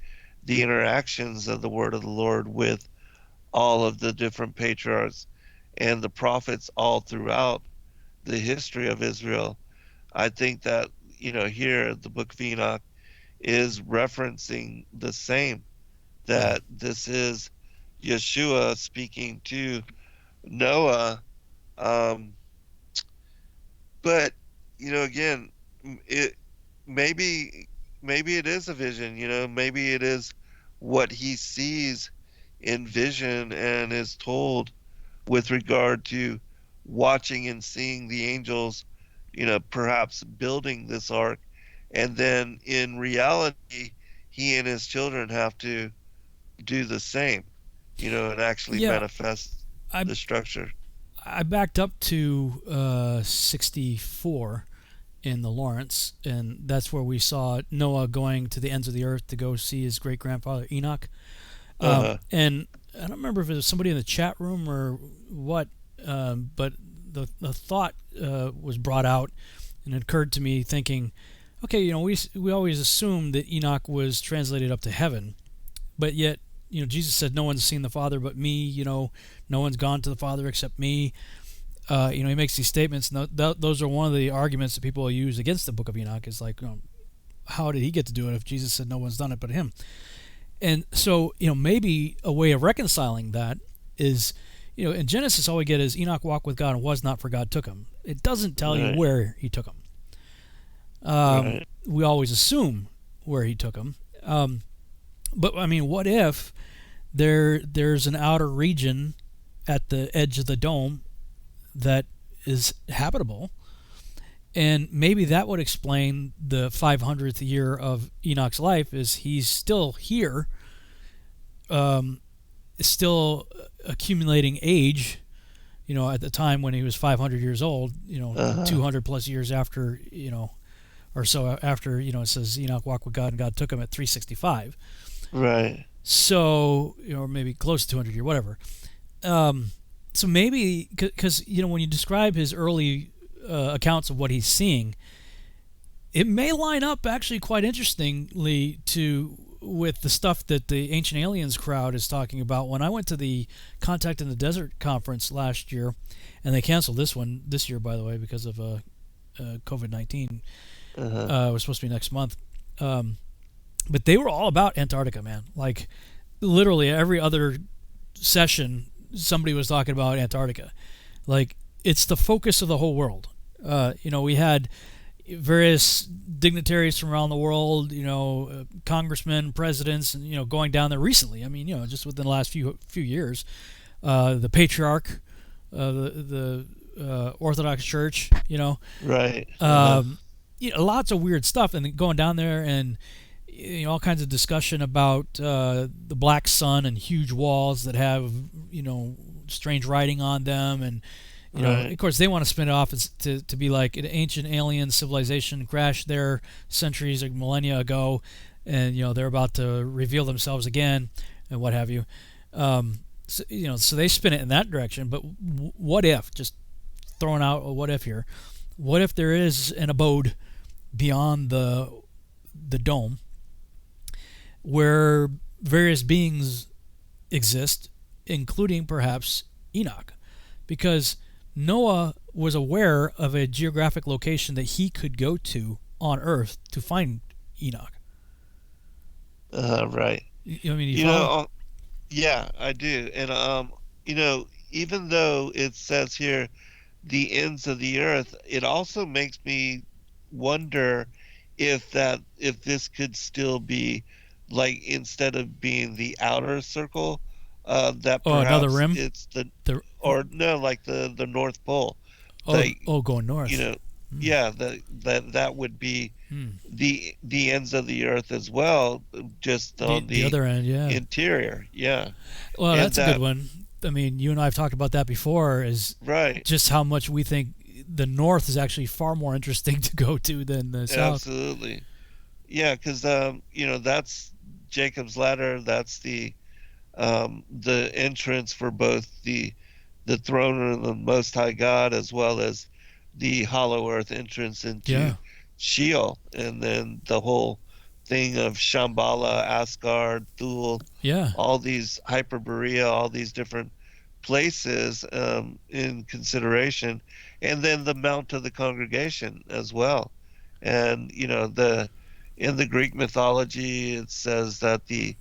the interactions of the word of the Lord with all of the different patriarchs and the prophets all throughout the history of Israel. I think that here the Book of Enoch is referencing the same, that this is Yeshua speaking to Noah. But again, it maybe it is a vision. Maybe it is what he sees in vision and is told with regard to watching and seeing the angels, perhaps building this ark, and then in reality, he and his children have to do the same, and actually manifest the structure. I backed up to 64 in the Lawrence, and that's where we saw Noah going to the ends of the earth to go see his great-grandfather Enoch. And I don't remember if it was somebody in the chat room or what, but the thought was brought out, and it occurred to me thinking, okay, we always assumed that Enoch was translated up to heaven, but yet, Jesus said, "No one's seen the Father but me." No one's gone to the Father except me. He makes these statements, and those are one of the arguments that people use against the Book of Enoch. Is like, how did he get to do it if Jesus said no one's done it but him? And so, maybe a way of reconciling that is, in Genesis, all we get is Enoch walked with God and was not, for God took him. It doesn't tell you where he took him. We always assume where he took him. But I mean, what if there's an outer region at the edge of the dome that is habitable, and maybe that would explain the 500th year of Enoch's life, is he's still here, still accumulating age, at the time when he was 500 years old, 200 plus years after, or so after, it says Enoch walked with God and God took him at 365. Right. So, or maybe close to 200 years, whatever. So maybe, because, when you describe his early accounts of what he's seeing, it may line up actually quite interestingly with the stuff that the Ancient Aliens crowd is talking about. When I went to the Contact in the Desert conference last year, and they canceled this one this year, by the way, because of COVID-19. It was supposed to be next month. But they were all about Antarctica, man. Like, literally every other session, somebody was talking about Antarctica. Like, it's the focus of the whole world. We had various dignitaries from around the world, congressmen, presidents, and, going down there recently. I mean, just within the last few years. The patriarch, the Orthodox Church, Right. Lots of weird stuff, and then going down there and all kinds of discussion about the black sun and huge walls that have strange writing on them, and Right. of course they want to spin it off as to be like an ancient alien civilization crashed there centuries or millennia ago, and they're about to reveal themselves again and what have you. So they spin it in that direction. But what if, just throwing out a what if here, what if there is an abode beyond the dome where various beings exist, including perhaps Enoch? Because Noah was aware of a geographic location that he could go to on Earth to find Enoch. Right. You follow? Yeah, I do. And even though it says here the ends of the earth, it also makes me wonder if this could still be, like, instead of being the outer circle, that perhaps another rim? It's like the North Pole. Going north. Yeah, that would be the ends of the earth as well, just on the other end, yeah. Interior, yeah. Well, and that's a good one. I mean, you and I have talked about that before, is right. Just how much we think the north is actually far more interesting to go to than the south. Absolutely. Yeah, because that's Jacob's ladder. That's the entrance for both the throne of the Most High God, as well as the hollow earth entrance into Sheol, and then the whole thing of Shambhala, Asgard, Thule, all these Hyperborea, all these different places in consideration, and then the Mount of the Congregation as well. And in the Greek mythology, it says that the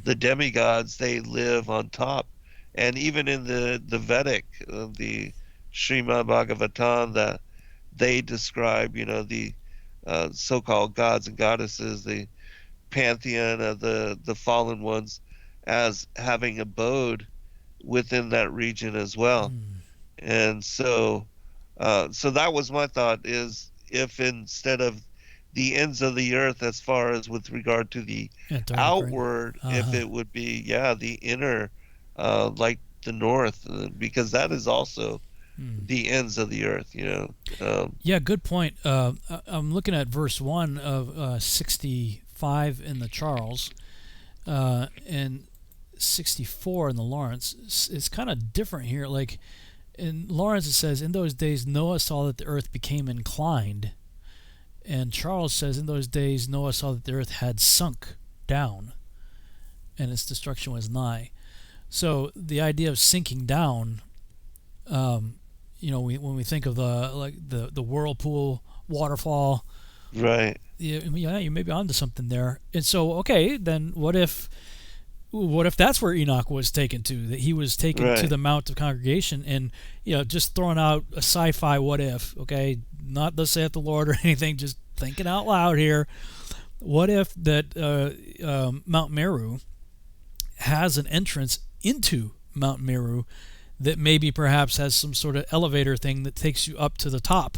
demigods, they live on top, and even in the Vedic, the Srimad Bhagavatam, that they describe the so-called gods and goddesses, the pantheon of the fallen ones, as having abode within that region as well. And so that was my thought, is if instead of the ends of the earth, as far as with regard to the outward, if it would be the inner, like the north, because that is also the ends of the earth, good point. I'm looking at verse 1 of 65 in the Charles, and 64 in the Lawrence. It's kind of different here. Like in Lawrence, it says, in those days Noah saw that the earth became inclined, and Charles says, in those days Noah saw that the earth had sunk down and its destruction was nigh. So the idea of sinking down, when we think of the whirlpool waterfall, right? Yeah, you may be onto something there. And so, okay, then what if that's where Enoch was taken to? That he was taken to the Mount of Congregation, and just throwing out a sci-fi what if? Okay, not thus saith the Lord or anything, just thinking out loud here. What if that Mount Meru has an entrance into Mount Meru that maybe perhaps has some sort of elevator thing that takes you up to the top,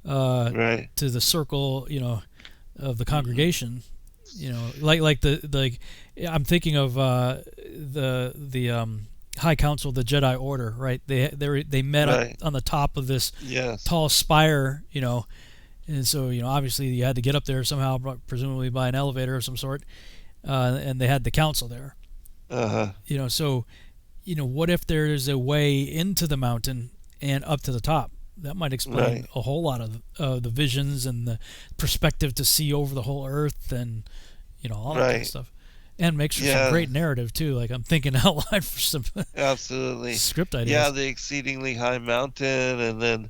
to the circle, of the congregation, like I'm thinking of the High Council of the Jedi Order, right? They met up on the top of this tall spire, and so obviously you had to get up there somehow, presumably by an elevator of some sort, and they had the council there. So what if there is a way into the mountain and up to the top? That might explain a whole lot of the visions and the perspective to see over the whole earth, and all that kind of stuff, and makes for some great narrative too. Like, I'm thinking out loud for some absolutely script ideas. Yeah, the exceedingly high mountain, and then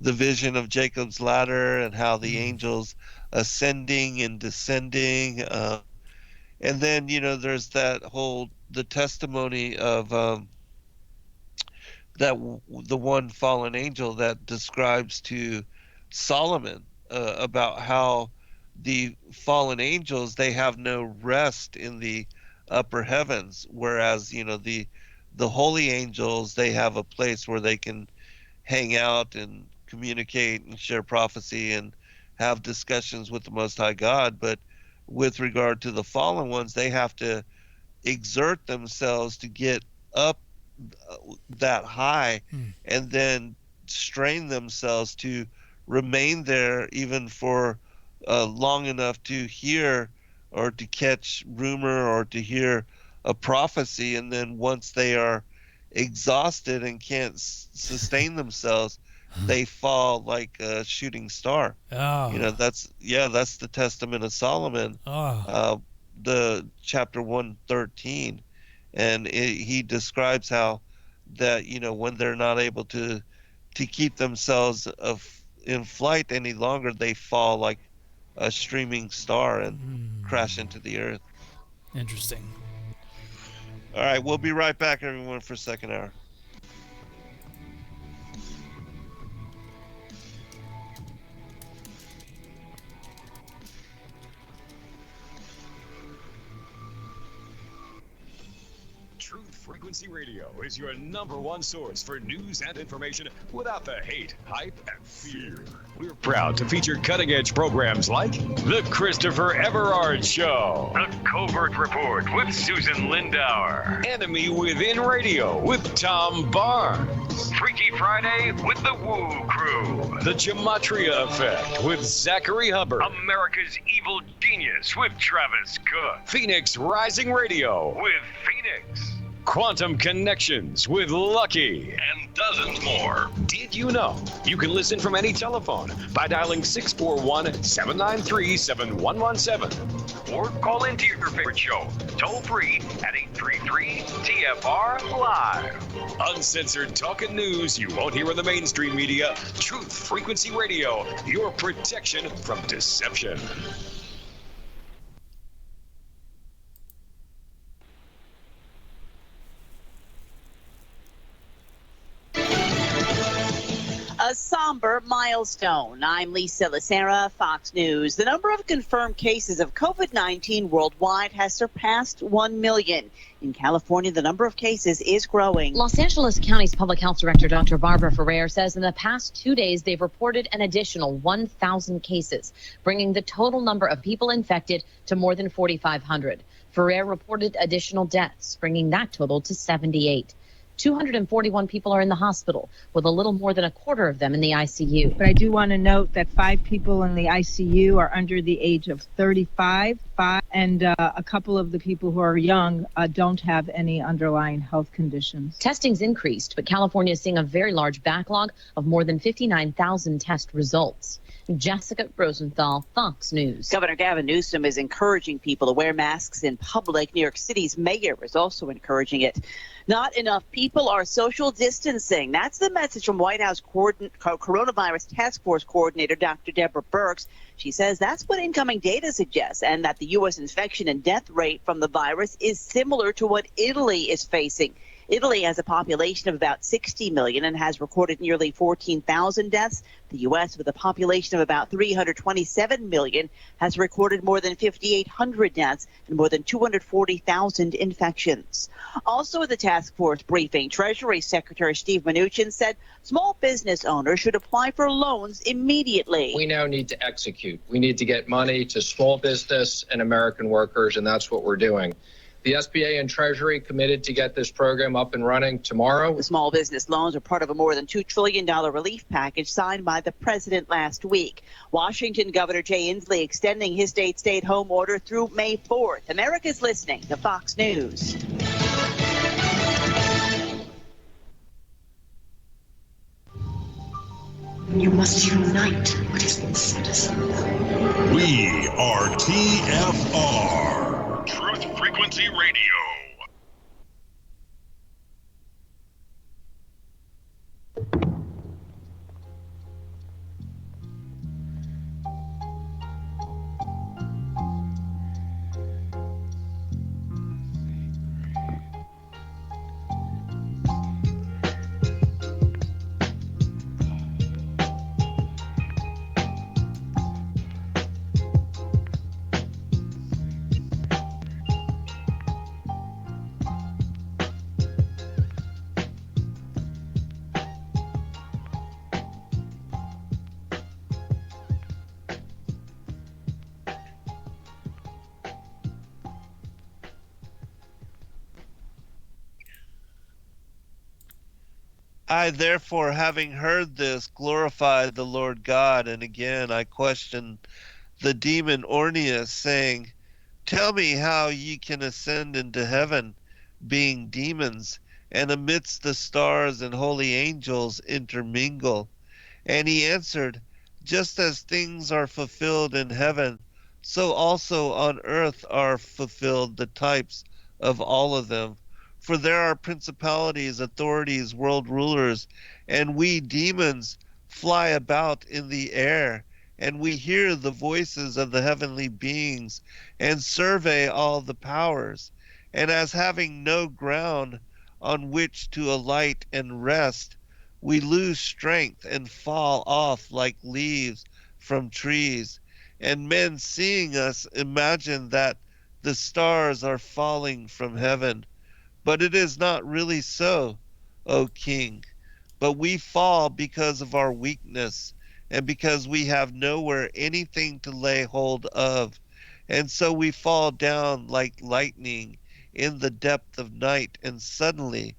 the vision of Jacob's ladder, and how the angels ascending and descending, and then there's that whole the testimony of the one fallen angel that describes to Solomon about how the fallen angels, they have no rest in the upper heavens, whereas the holy angels, they have a place where they can hang out and communicate and share prophecy and have discussions with the Most High God. But with regard to the fallen ones, they have to exert themselves to get up that high and then strain themselves to remain there even for long enough to hear or to catch rumor or to hear a prophecy. And then once they are exhausted and can't sustain themselves, they fall like a shooting star. That's the testament of Solomon, the chapter 113. And he describes how that, when they're not able to keep themselves in flight any longer, they fall like a streaming star and crash into the earth. Interesting. All right, we'll be right back, everyone, for second hour. Truth Frequency Radio is your #1 source for news and information without the hate, hype, and fear. We're proud to feature cutting-edge programs like The Christopher Everard Show, The Covert Report with Susan Lindauer, Enemy Within Radio with Tom Barnes, Freaky Friday with The Woo Crew, The Gematria Effect with Zachary Hubbard, America's Evil Genius with Travis Cook, Phoenix Rising Radio with Phoenix, Quantum Connections with Lucky, and dozens more. Did you know you can listen from any telephone by dialing 641-793-7117 or call into your favorite show toll free at 833-TFR Live. Uncensored talk and news you won't hear in the mainstream media. Truth Frequency Radio, your protection from deception. A somber milestone. I'm Lisa Lacera, Fox News. The number of confirmed cases of COVID-19 worldwide has surpassed 1 million. In California, the number of cases is growing. Los Angeles County's Public Health Director, Dr. Barbara Ferrer, says in the past 2 days, they've reported an additional 1,000 cases, bringing the total number of people infected to more than 4,500. Ferrer reported additional deaths, bringing that total to 78. 241 people are in the hospital, with a little more than a quarter of them in the ICU. But I do want to note that 5 people in the ICU are under the age of 35, and a couple of the people who are young don't have any underlying health conditions. Testing's increased, but California is seeing a very large backlog of more than 59,000 test results. Jessica Rosenthal, Fox News. Governor Gavin Newsom is encouraging people to wear masks in public. New York City's mayor is also encouraging it. Not enough people are social distancing. That's the message from White House Coronavirus Task Force Coordinator Dr. Deborah Birx. She says that's what incoming data suggests, and that the U.S. infection and death rate from the virus is similar to what Italy is facing. Italy has a population of about 60 million and has recorded nearly 14,000 deaths. The U.S., with a population of about 327 million, has recorded more than 5,800 deaths and more than 240,000 infections. Also at the task force briefing, Treasury Secretary Steve Mnuchin said small business owners should apply for loans immediately. We now need to execute. We need to get money to small business and American workers, and that's what we're doing. The SBA and Treasury committed to get this program up and running tomorrow. The small business loans are part of a more than $2 trillion relief package signed by the president last week. Washington Governor Jay Inslee extending his state's stay-at-home order through May 4th. America's listening to Fox News. You must unite what is inside us. We are TFR. Truth Frequency Radio. I therefore, having heard this, glorified the Lord God, and again I questioned the demon Orneus, saying, Tell me how ye can ascend into heaven, being demons, and amidst the stars and holy angels intermingle. And he answered, Just as things are fulfilled in heaven, so also on earth are fulfilled the types of all of them. For there are principalities, authorities, world rulers, and we demons fly about in the air, and we hear the voices of the heavenly beings, and survey all the powers. And as having no ground on which to alight and rest, we lose strength and fall off like leaves from trees. And men seeing us imagine that the stars are falling from heaven. But it is not really so, O King. But we fall because of our weakness, and because we have nowhere anything to lay hold of. And so we fall down like lightning in the depth of night, and suddenly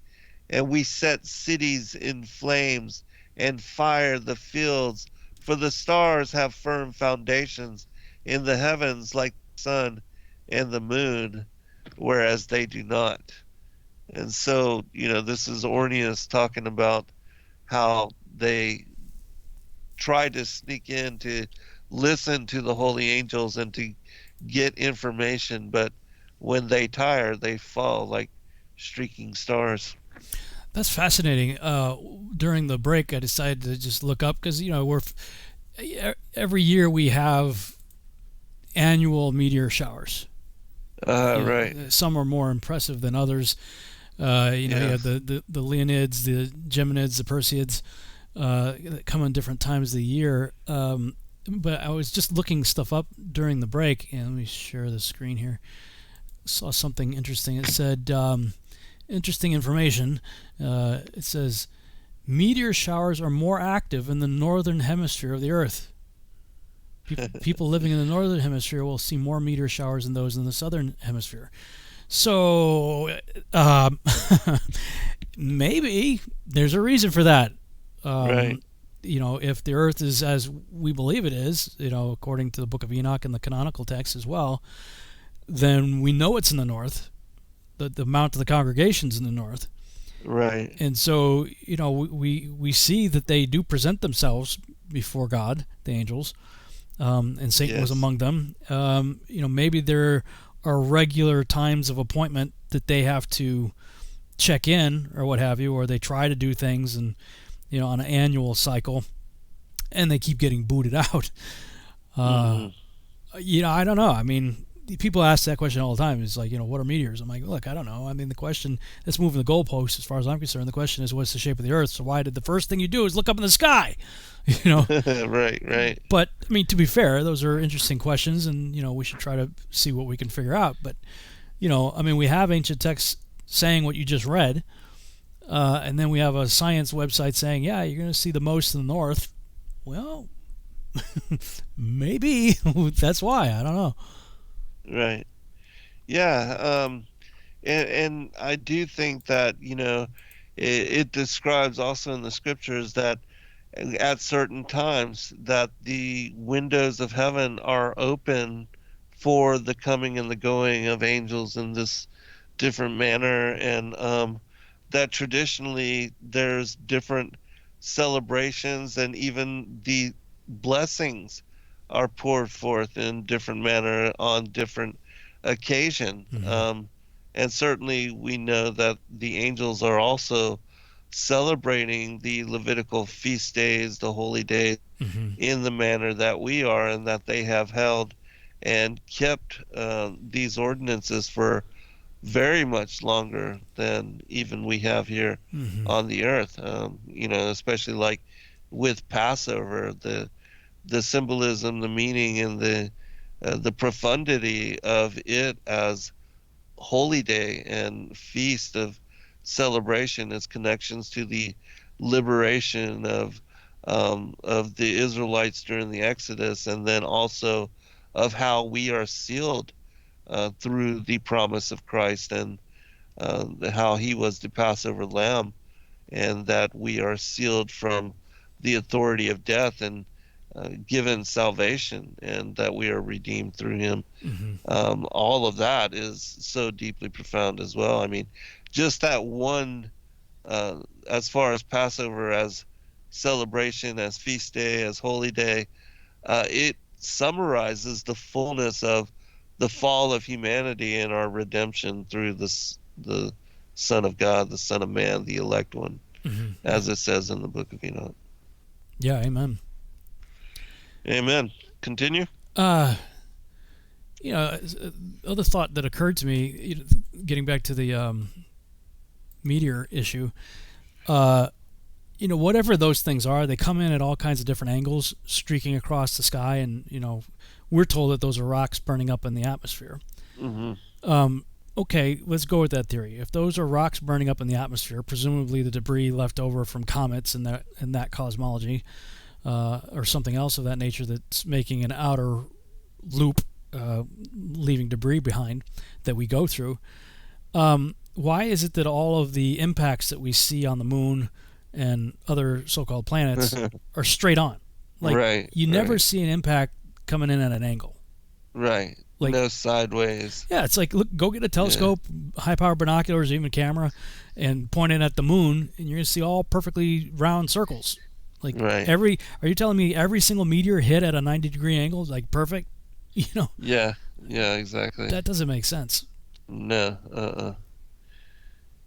and we set cities in flames and fire the fields, for the stars have firm foundations in the heavens like the sun and the moon, whereas they do not. And so, this is Orneus talking about how they try to sneak in to listen to the holy angels and to get information, but when they tire, they fall like streaking stars. That's fascinating. During the break, I decided to just look up because every year we have annual meteor showers. Right. Some are more impressive than others. You have the Leonids, the Geminids, the Perseids that come on different times of the year. But I was just looking stuff up during the break, and let me share the screen here. Saw something interesting. It said, interesting information. It says, meteor showers are more active in the northern hemisphere of the Earth. People living in the northern hemisphere will see more meteor showers than those in the southern hemisphere. So, maybe there's a reason for that. Right. If the Earth is as we believe it is, according to the Book of Enoch and the canonical text as well, then we know it's in the north. The amount of the congregations in the north. Right. And so, we see that they do present themselves before God, the angels, and Satan was among them. Maybe there are regular times of appointment that they have to check in or what have you, or they try to do things and, on an annual cycle, and they keep getting booted out. I don't know. I mean, people ask that question all the time. It's like, what are meteors? I'm like, look, I don't know. I mean, the question that's moving the goalpost, as far as I'm concerned, the question is, what's the shape of the Earth? So why did the first thing you do is look up in the sky? Right. But I mean, to be fair, those are interesting questions, and we should try to see what we can figure out. But I mean, we have ancient texts saying what you just read, and then we have a science website saying, yeah, you're going to see the most in the north. Well, maybe that's why. I don't know. Right. Yeah. And I do think that, it describes also in the scriptures that at certain times that the windows of heaven are open for the coming and the going of angels in this different manner. And that traditionally there's different celebrations, and even the blessings are poured forth in different manner on different occasion. And certainly we know that the angels are also celebrating the Levitical feast days, the holy days, in the manner that we are, and that they have held and kept these ordinances for very much longer than even we have here on the earth. Especially like with Passover, the symbolism, the meaning, and the profundity of it as holy day and feast of celebration, its connections to the liberation of the Israelites during the Exodus, and then also of how we are sealed through the promise of Christ, and how he was the Passover lamb, and that we are sealed from the authority of death and given salvation, and that we are redeemed through him. All of that is so deeply profound as well. I mean, just that one, as far as Passover, as celebration, as feast day, as holy day, it summarizes the fullness of the fall of humanity and our redemption through the Son of God, the Son of Man, the elect one, as it says in the Book of Enoch. Yeah, amen. Amen. Continue. Other thought that occurred to me, getting back to the meteor issue, whatever those things are, they come in at all kinds of different angles, streaking across the sky, and we're told that those are rocks burning up in the atmosphere. Okay, let's go with that theory. If those are rocks burning up in the atmosphere, presumably the debris left over from comets in that cosmology, or something else of that nature that's making an outer loop, leaving debris behind that we go through. Why is it that all of the impacts that we see on the moon and other so-called planets are straight on? Like, you never see an impact coming in at an angle. Right. Like, no sideways. Yeah, it's like, look, go get a telescope, high-power binoculars, even a camera, and point it at the moon, and you're going to see all perfectly round circles. Like, are you telling me every single meteor hit at a 90-degree angle, like perfect? Yeah, exactly. That doesn't make sense. No,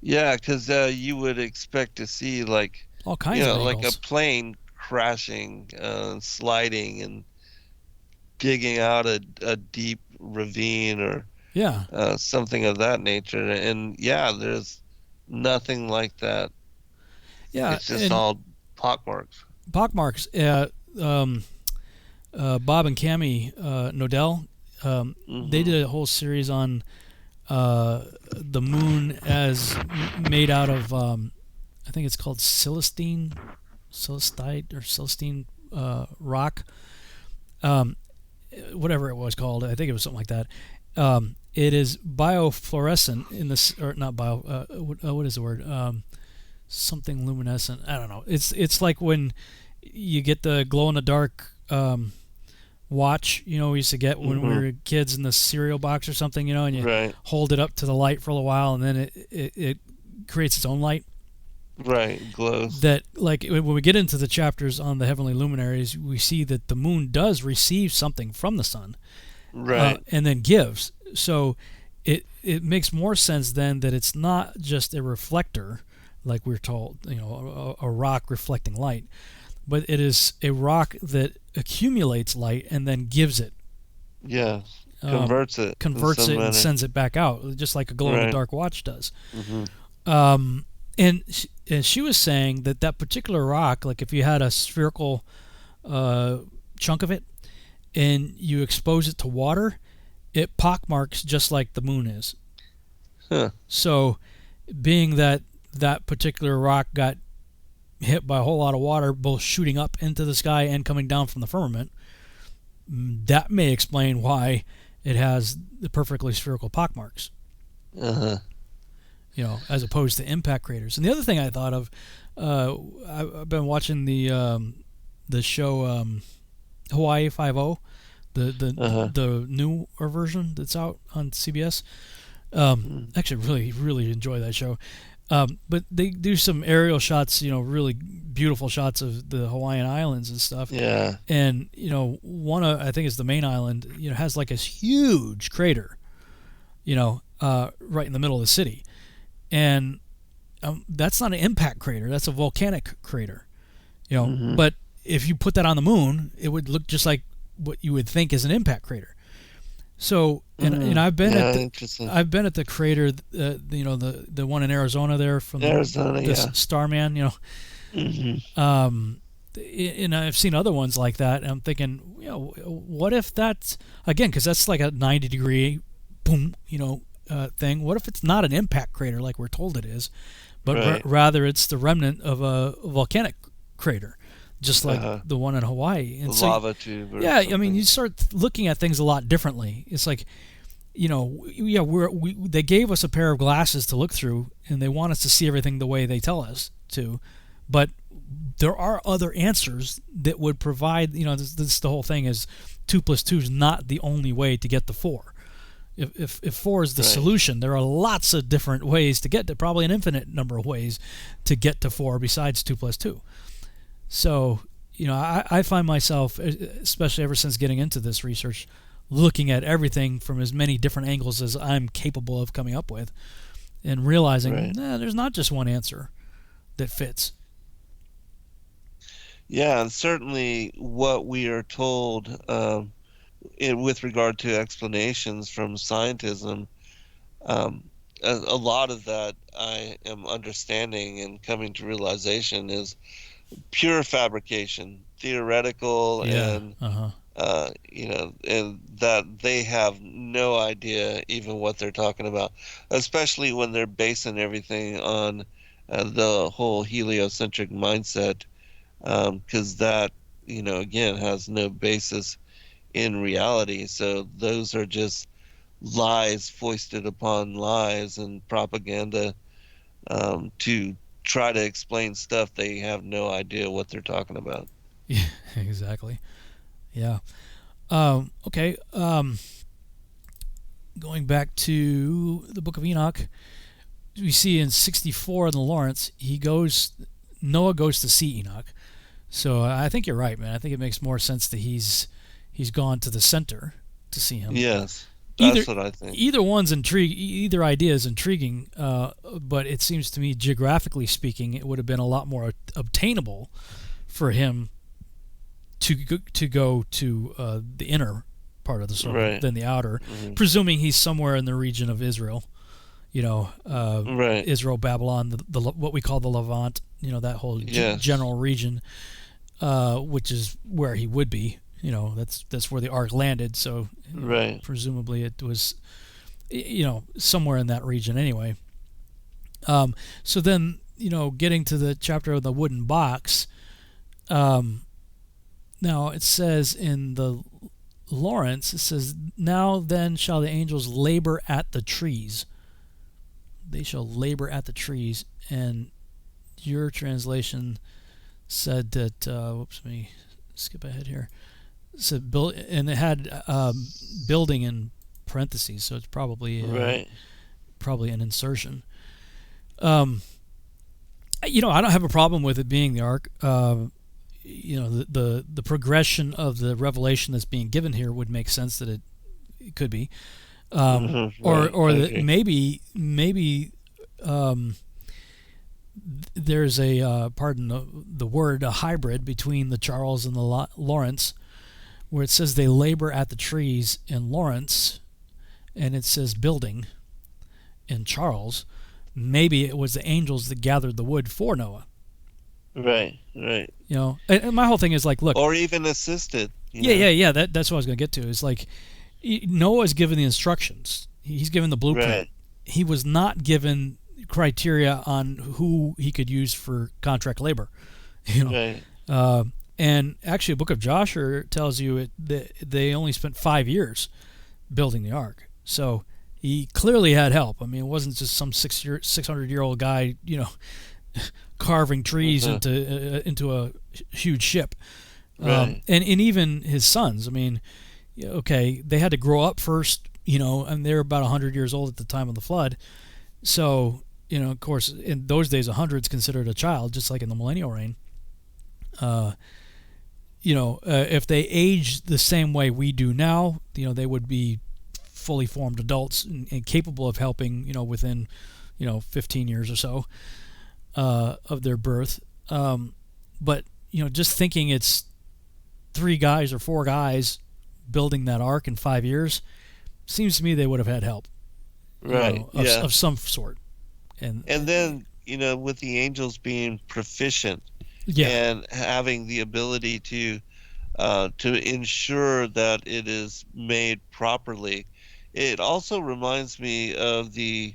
Yeah, because you would expect to see, like, all kinds of angles. like a plane crashing, sliding, and digging out a deep ravine or something of that nature. And there's nothing like that. Yeah, it's just all pockmarks. Pockmarks. Bob and Cammie Nodell, they did a whole series on the moon as made out of, I think it's called Celestine rock. Whatever it was called, I think it was something like that. It is biofluorescent in this, or not bio. What is the word? Something luminescent. I don't know. It's like when you get the glow in the dark watch. We used to get when we were kids in the cereal box or something. And you hold it up to the light for a little while, and then it creates its own light. Right, glows. That, like, when we get into the chapters on the heavenly luminaries, we see that the moon does receive something from the sun, and then gives. So it makes more sense then that it's not just a reflector, like we're told, a rock reflecting light, but it is a rock that accumulates light and then gives it. Yeah, converts it and sends it back out, just like a glow in the dark watch does. And she was saying that particular rock, like if you had a spherical chunk of it and you expose it to water, it pockmarks just like the moon is. So, being that particular rock got hit by a whole lot of water, both shooting up into the sky and coming down from the firmament, that may explain why it has the perfectly spherical pockmarks. As opposed to impact craters. And the other thing I thought of, I've been watching the show Hawaii 5-0, the newer version that's out on CBS. Actually, really, really enjoy that show. But they do some aerial shots, really beautiful shots of the Hawaiian Islands and stuff. Yeah. And one I think is the main island. Has like this huge crater. Right in the middle of the city. And that's not an impact crater. That's a volcanic crater. But if you put that on the moon, it would look just like what you would think is an impact crater. So, and I've been at the crater, the one in Arizona there from Arizona, Starman, and I've seen other ones like that. And I'm thinking, what if that's, again, because that's like a 90-degree boom, thing. What if it's not an impact crater like we're told it is, but rather it's the remnant of a volcanic crater, just like the one in Hawaii? And so, lava tube. I mean, you start looking at things a lot differently. It's like, they gave us a pair of glasses to look through, and they want us to see everything the way they tell us 2, but there are other answers that would provide, this the whole thing is 2 + 2 is not the only way to get to 4. If 4 is the solution, there are lots of different ways to get to, probably an infinite number of ways to get to 4 besides 2 + 2. So, I find myself, especially ever since getting into this research, looking at everything from as many different angles as I'm capable of coming up with, and realizing there's not just one answer that fits. Yeah, and certainly what we are told with regard to explanations from scientism, a lot of that I am understanding and coming to realization is pure fabrication, theoretical, and and that they have no idea even what they're talking about, especially when they're basing everything on the whole heliocentric mindset, because that, again, has no basis in reality. So those are just lies foisted upon lies and propaganda to try to explain stuff they have no idea what they're talking about. Yeah, exactly. Yeah. Okay. Going back to the Book of Enoch, we see in 64 in the Lawrence, Noah goes to see Enoch. So I think you're right, man. I think it makes more sense that he's gone to the center to see him. Yes, that's what I think. Either idea is intriguing, but it seems to me, geographically speaking, it would have been a lot more obtainable for him to go to the inner part of the circle than the outer, presuming he's somewhere in the region of Israel. Israel, Babylon, the what we call the Levant. That whole general region, which is where he would be. That's where the ark landed. So presumably it was, somewhere in that region anyway. So then, getting to the chapter of the wooden box. Now it says in the Lawrence, it says, "Now then shall the angels labor at the trees." They shall labor at the trees. And your translation said that, let me skip ahead here. It said and it had building in parentheses, so it's probably probably an insertion. I don't have a problem with it being the ark. The progression of the revelation that's being given here would make sense that it could be, or that maybe there's a pardon the word, a hybrid between the Charles and the Lawrence, where it says they labor at the trees in Lawrence, and it says building in Charles. Maybe it was the angels that gathered the wood for Noah. Right. And my whole thing is like, look, or even assisted. Yeah. That's what I was going to get to. Is like Noah's given the instructions. He's given the blueprint. Right. He was not given criteria on who he could use for contract labor. And actually, the Book of Joshua tells you that they only spent 5 years building the ark. So he clearly had help. I mean, it wasn't just some 600-year-old guy, carving trees into a huge ship. And even his sons. I mean, they had to grow up first, and they were about 100 years old at the time of the flood. So, of course, in those days, 100 is considered a child, just like in the millennial reign. If they aged the same way we do now, they would be fully formed adults and capable of helping, within, 15 years or so of their birth. But, just thinking it's 3 guys or 4 guys building that ark in 5 years, seems to me they would have had help. Of some sort. And then, with the angels being proficient and having the ability to ensure that it is made properly, it also reminds me of the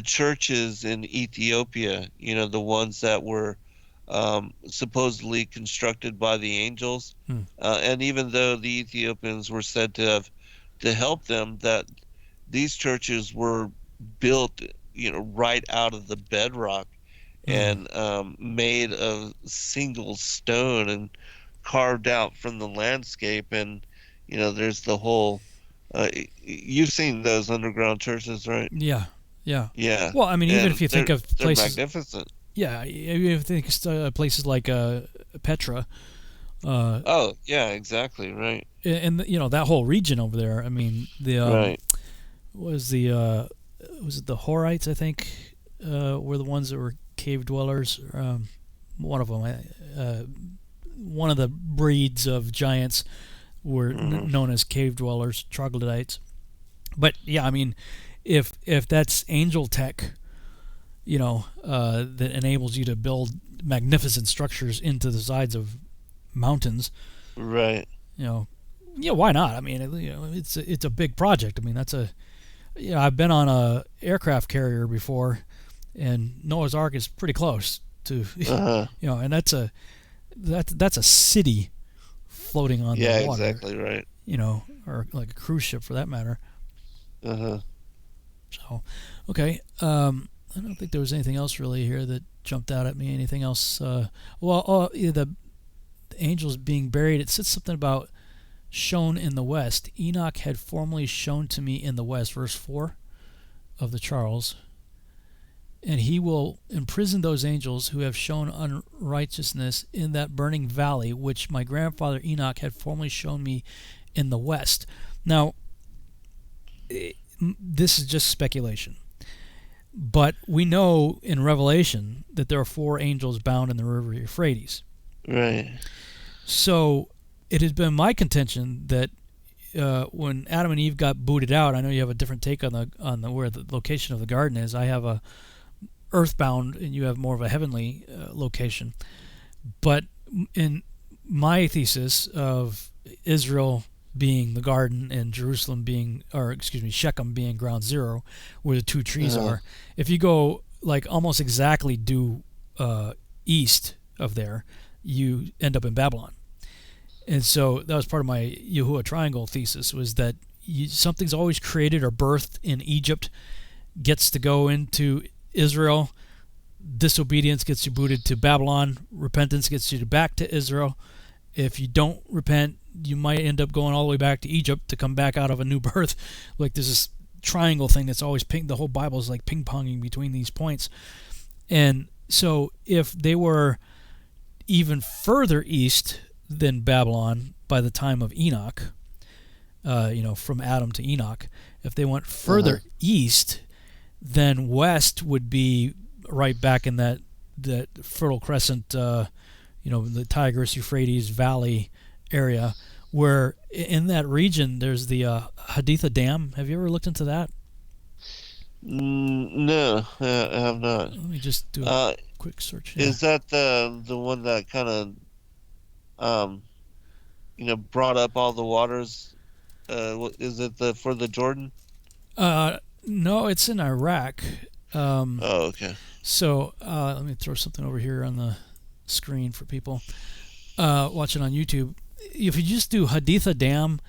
churches in Ethiopia, the ones that were supposedly constructed by the angels. And even though the Ethiopians were said to help them, that these churches were built, right out of the bedrock, and made of single stone and carved out from the landscape. And there's the whole. You've seen those underground churches, right? Yeah. Yeah. Well, I mean, even And if you think of they're places, magnificent. yeah, even if you think of places like Petra. Oh yeah, exactly right. And that whole region over there. I mean, Right. was it the Horites? I think were the ones that were cave dwellers. One of them, one of the breeds of giants were known as cave dwellers, troglodytes. But yeah, I mean, if that's angel tech, that enables you to build magnificent structures into the sides of mountains, right? Yeah, why not? I mean, it's a big project. I mean, I've been on a aircraft carrier before, and Noah's Ark is pretty close to, and that's a city floating on the water. Yeah, exactly right. Or like a cruise ship for that matter. So, okay. I don't think there was anything else really here that jumped out at me. Anything else? The angels being buried. It said something about shown in the west. Enoch had formerly shown to me in the west, verse 4 of the Charles. And he will imprison those angels who have shown unrighteousness in that burning valley, which my grandfather Enoch had formerly shown me in the west. Now, this is just speculation. But we know in Revelation that there are 4 angels bound in the river Euphrates. Right. So it has been my contention that when Adam and Eve got booted out, I know you have a different take on the where the location of the garden is. I have a earthbound, and you have more of a heavenly location. But in my thesis of Israel being the garden and Jerusalem being, Shechem being ground zero, where the 2 trees are, if you go like almost exactly due east of there, you end up in Babylon. And so that was part of my Yahuwah triangle thesis, was that something's always created or birthed in Egypt, gets to go into Israel, disobedience gets you booted to Babylon, repentance gets you back to Israel. If you don't repent, you might end up going all the way back to Egypt to come back out of a new birth. Like there's this triangle thing that's always the whole Bible is like ping-ponging between these points. And so if they were even further east than Babylon by the time of Enoch, from Adam to Enoch, if they went further east, then west would be right back in that Fertile Crescent, the Tigris Euphrates Valley area, where in that region there's the Haditha Dam. Have you ever looked into that? No, I have not. Let me just do a quick search here. Is that the one that kind of brought up all the waters? Is it for the Jordan? No, it's in Iraq. Okay. So let me throw something over here on the screen for people watching on YouTube. If you just do Haditha Dam,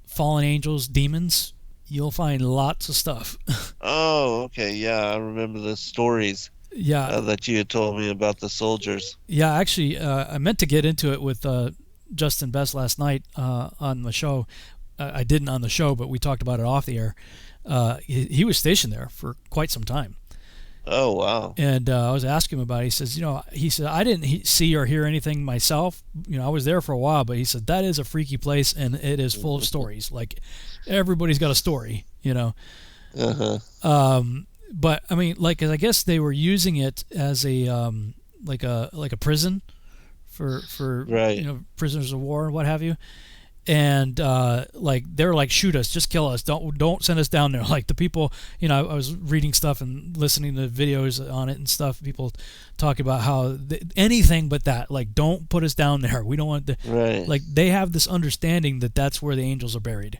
fallen angels, demons, you'll find lots of stuff. Oh, okay. Yeah, I remember the stories. Yeah. That you had told me about the soldiers. Yeah, actually, I meant to get into it with Justin Best last night on the show. I didn't on the show, but we talked about it off the air. He was stationed there for quite some time. Oh, wow. And I was asking him about it. He said, I didn't see or hear anything myself. I was there for a while, but he said, that is a freaky place, and it is full of stories. Like, everybody's got a story, But, I mean, like, I guess they were using it as a, like a prison for right. Prisoners of war and what have you. And they're like, shoot us, just kill us, don't send us down there. Like the people, I was reading stuff and listening to videos on it and stuff. People talk about how anything but that, like, don't put us down there. We don't want right. Like they have this understanding that that's where the angels are buried.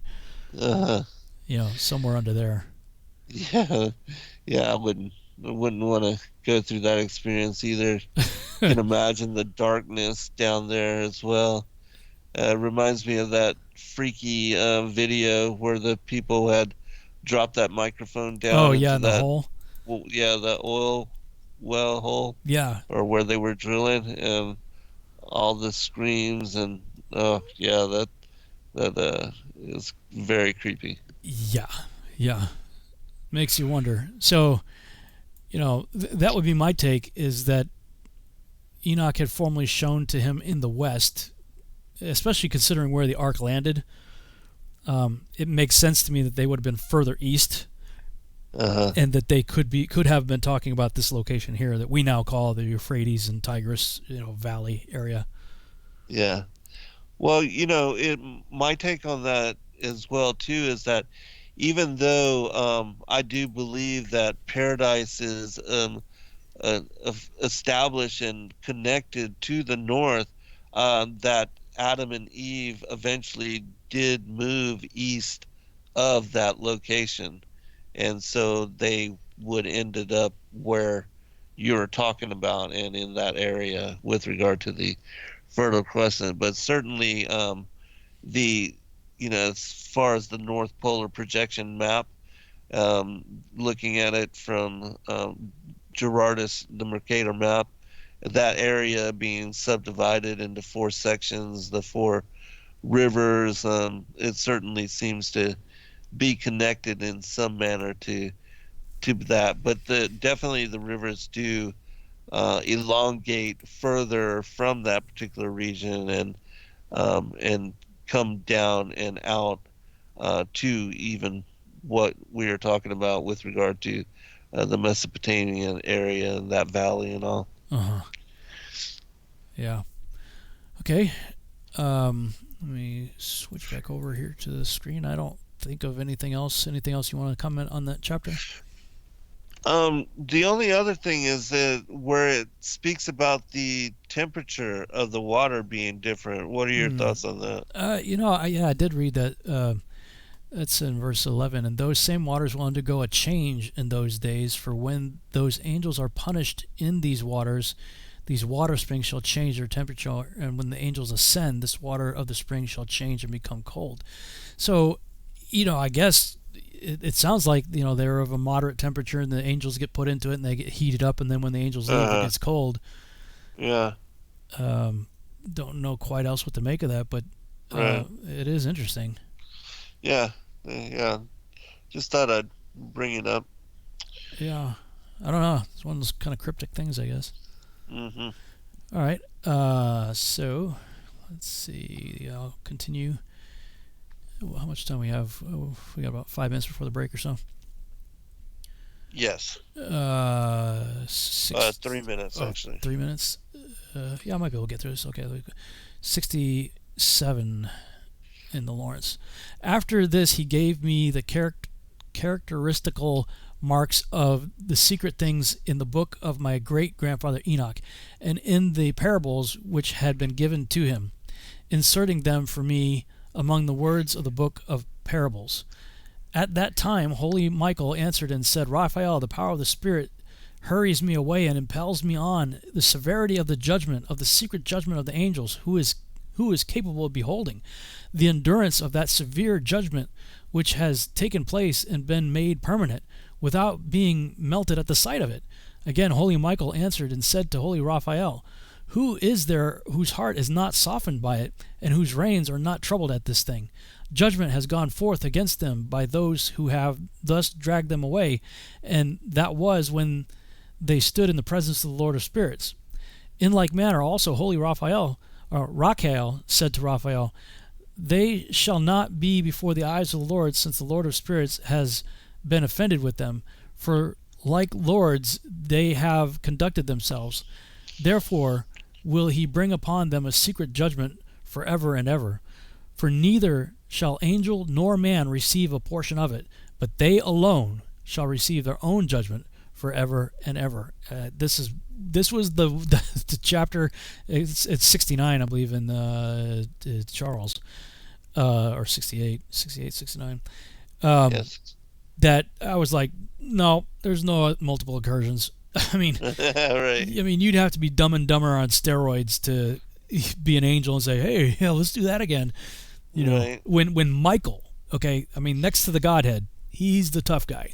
Somewhere under there. Yeah, I wouldn't want to go through that experience either. Can imagine the darkness down there as well. Reminds me of that freaky video where the people had dropped that microphone down. Oh, yeah, in the hole. Well, yeah, the oil well hole. Yeah. Or where they were drilling, and all the screams, and that is very creepy. Yeah. Makes you wonder. So, that would be my take, is that Enoch had formerly shown to him in the west, especially considering where the ark landed. It makes sense to me that they would have been further east, and that they could have been talking about this location here that we now call the Euphrates and Tigris, Valley area. Yeah. Well, my take on that as well too is that even though I do believe that paradise is established and connected to the north, that Adam and Eve eventually did move east of that location, and so they would ended up where you were talking about and in that area with regard to the Fertile Crescent. But certainly as far as the North Polar projection map, looking at it from Gerardus, the Mercator map, that area being subdivided into 4 sections, the 4 rivers, it certainly seems to be connected in some manner to that. But definitely the rivers do elongate further from that particular region, and come down and out to even what we are talking about with regard to the Mesopotamian area and that valley and all. Yeah. Okay. Let me switch back over here to the screen. I don't think of anything else. Anything else you want to comment on that chapter? The only other thing is that where it speaks about the temperature of the water being different. What are your thoughts on that? I did read that. That's in verse 11. And those same waters will undergo a change in those days, for when those angels are punished in these waters water springs shall change their temperature, and when the angels ascend, this water of the spring shall change and become cold. So, I guess it sounds like, they're of a moderate temperature, and the angels get put into it, and they get heated up, and then when the angels leave, it gets cold. Yeah. Don't know quite else what to make of that, but it is interesting. Yeah. Just thought I'd bring it up. Yeah. I don't know. It's one of those kind of cryptic things, I guess. Mm-hmm. All right. So let's see. I'll continue. How much time we have? We got about 5 minutes before the break or so. Yes. 3 minutes, actually. 3 minutes. Yeah, I might be able to get through this. Okay. 67 in the Lawrence. After this, he gave me the characteristical marks of the secret things in the book of my great-grandfather Enoch, and in the parables which had been given to him, inserting them for me among the words of the book of parables. At that time, holy Michael answered and said, Raphael, the power of the Spirit hurries me away and impels me on. The severity of the judgment, of the secret judgment of the angels, who is capable of beholding. The endurance of that severe judgment which has taken place and been made permanent, without being melted at the sight of it. Again, holy Michael answered and said to holy Raphael, who is there whose heart is not softened by it, and whose reins are not troubled at this thing? Judgment has gone forth against them by those who have thus dragged them away, and that was when they stood in the presence of the Lord of Spirits. In like manner also holy Raphael said to Raphael, they shall not be before the eyes of the Lord, since the Lord of Spirits has been offended with them, for like lords they have conducted themselves. Therefore will he bring upon them a secret judgment forever and ever. For neither shall angel nor man receive a portion of it, but they alone shall receive their own judgment forever and ever. This was the chapter. It's 69, I believe, in Charles, or 68, 69. Yes. That I was like, no, there's no multiple incursions. I mean, right. I mean, you'd have to be Dumb and Dumber on steroids to be an angel and say, hey, yeah, let's do that again. You know, Right. when Michael, okay, I mean, next to the Godhead, he's the tough guy.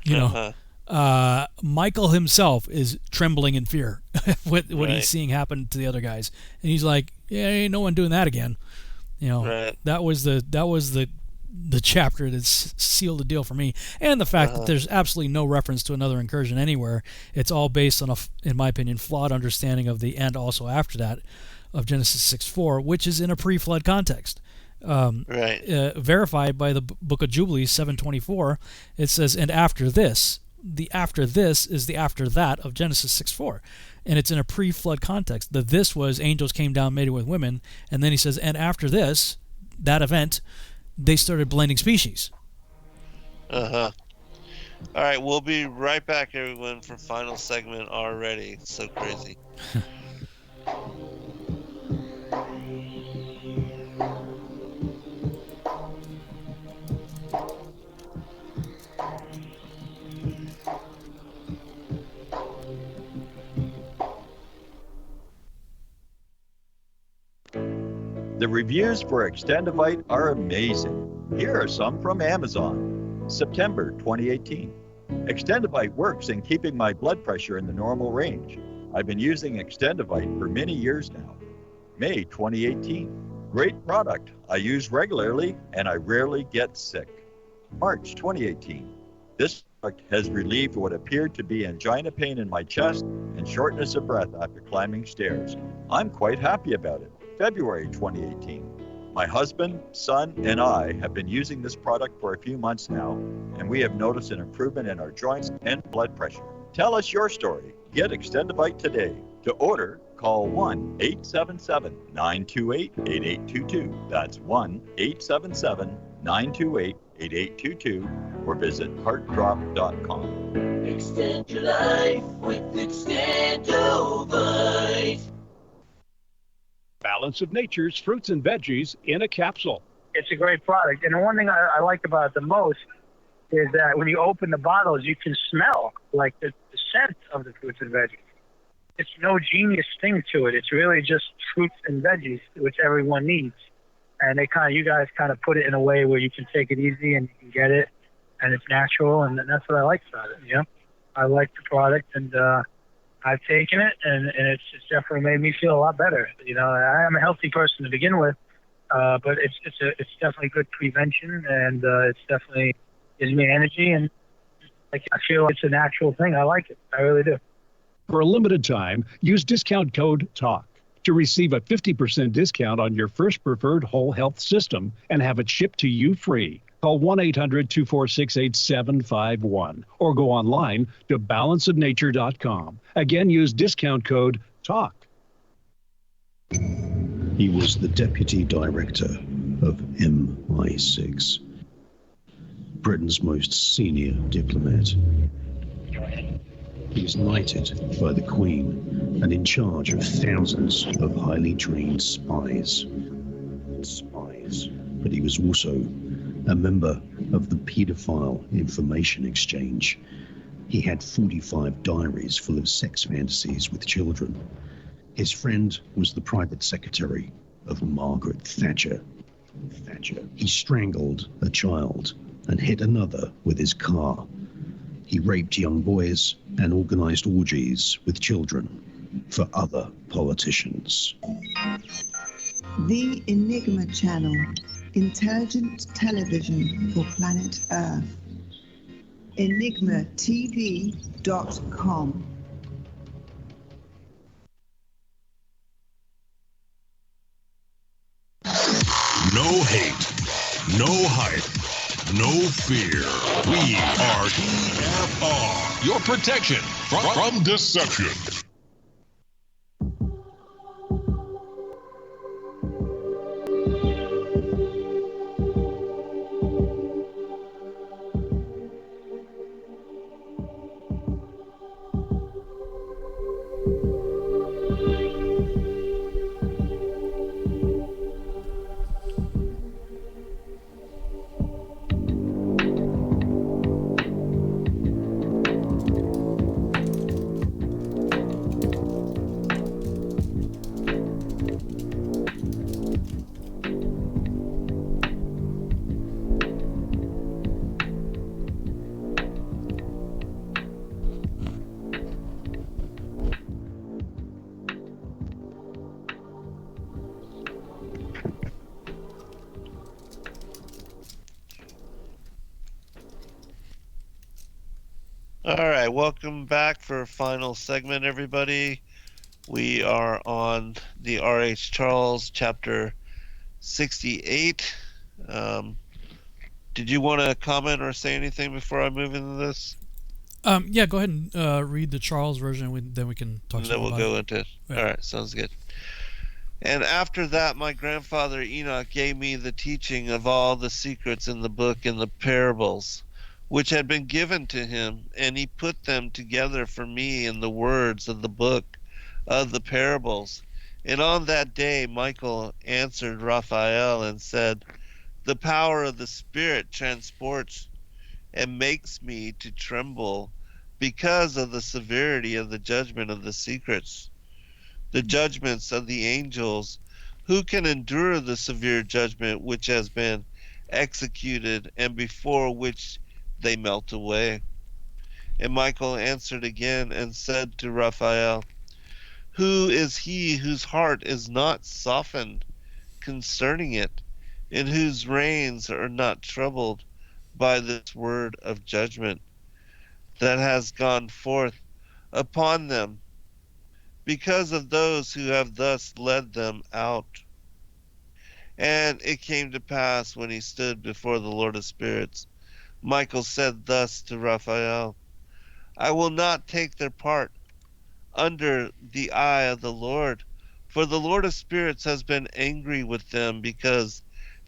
You know, Michael himself is trembling in fear what Right. he's seeing happen to the other guys, and he's like, "Yeah, ain't no one doing that again." Right. That was the chapter that sealed the deal for me, and the fact that there's absolutely no reference to another incursion anywhere. It's all based on in my opinion, flawed understanding of the and also after that of Genesis 6:4, which is in a pre-flood context. Verified by the Book of Jubilees 7:24, it says, "And after this," the after this is the after that of Genesis 6:4, and it's in a pre-flood context. The this was angels came down mated with women, and then he says, "And after this, that event, they started blending species." All right, we'll be right back, everyone, for final segment already. It's so crazy. The reviews for Extendivite are amazing. Here are some from Amazon. September 2018. Extendivite works in keeping my blood pressure in the normal range. I've been using Extendivite for many years now. May 2018. Great product. I use regularly and I rarely get sick. March 2018. This product has relieved what appeared to be angina pain in my chest and shortness of breath after climbing stairs. I'm quite happy about it. February 2018. My husband, son, and I have been using this product for a few months now, and we have noticed an improvement in our joints and blood pressure. Tell us your story. Get Extendivite today. To order, call 1-877-928-8822. That's 1-877-928-8822, or visit heartdrop.com. Extend your life with Extendivite. Balance of Nature's fruits and veggies in a capsule. It's a great product. And the one thing I like about it the most is that when you open the bottles, you can smell like the scent of the fruits and veggies. It's no genius thing to it. It's really just fruits and veggies, which everyone needs. And you guys kind of put it in a way where you can take it easy and you can get it, and it's natural, and that's what I like about it. I like the product, and I've taken it, and it's definitely made me feel a lot better. I am a healthy person to begin with, but it's definitely good prevention, and it's definitely gives me energy, and I feel it's a natural thing. I like it. I really do. For a limited time, use discount code TALK to receive a 50% discount on your first preferred whole health system and have it shipped to you free. Call 1-800-246-8751 or go online to balanceofnature.com. Again, use discount code TALK. He was the deputy director of MI6, Britain's most senior diplomat. He was knighted by the Queen and in charge of thousands of highly trained spies. But he was also a member of the paedophile information exchange. He had 45 diaries full of sex fantasies with children. His friend was the private secretary of Margaret Thatcher. He strangled a child and hit another with his car. He raped young boys and organized orgies with children for other politicians. The Enigma Channel, intelligent television for planet Earth. EnigmaTV.com. No hate, no hype, no fear. We are TFR. Your protection from deception. All right, welcome back for a final segment, everybody. We are on the R.H. Charles, chapter 68. Did you want to comment or say anything before I move into this? Yeah, go ahead and read the Charles version, and then we can talk some more about it. Then we'll go it. into it. Yeah. All right, sounds good. And after that, my grandfather Enoch gave me the teaching of all the secrets in the book and the parables, which had been given to him, and he put them together for me in the words of the book of the parables. And on that day, Michael answered Raphael and said, "The power of the Spirit transports and makes me to tremble because of the severity of the judgment of the secrets, the judgments of the angels. Who can endure the severe judgment which has been executed and before which they melt away?" And Michael answered again and said to Raphael, "Who is he whose heart is not softened concerning it, and whose reins are not troubled by this word of judgment that has gone forth upon them because of those who have thus led them out?" And it came to pass when he stood before the Lord of Spirits, Michael said thus to Raphael, "I will not take their part under the eye of the Lord, for the Lord of Spirits has been angry with them because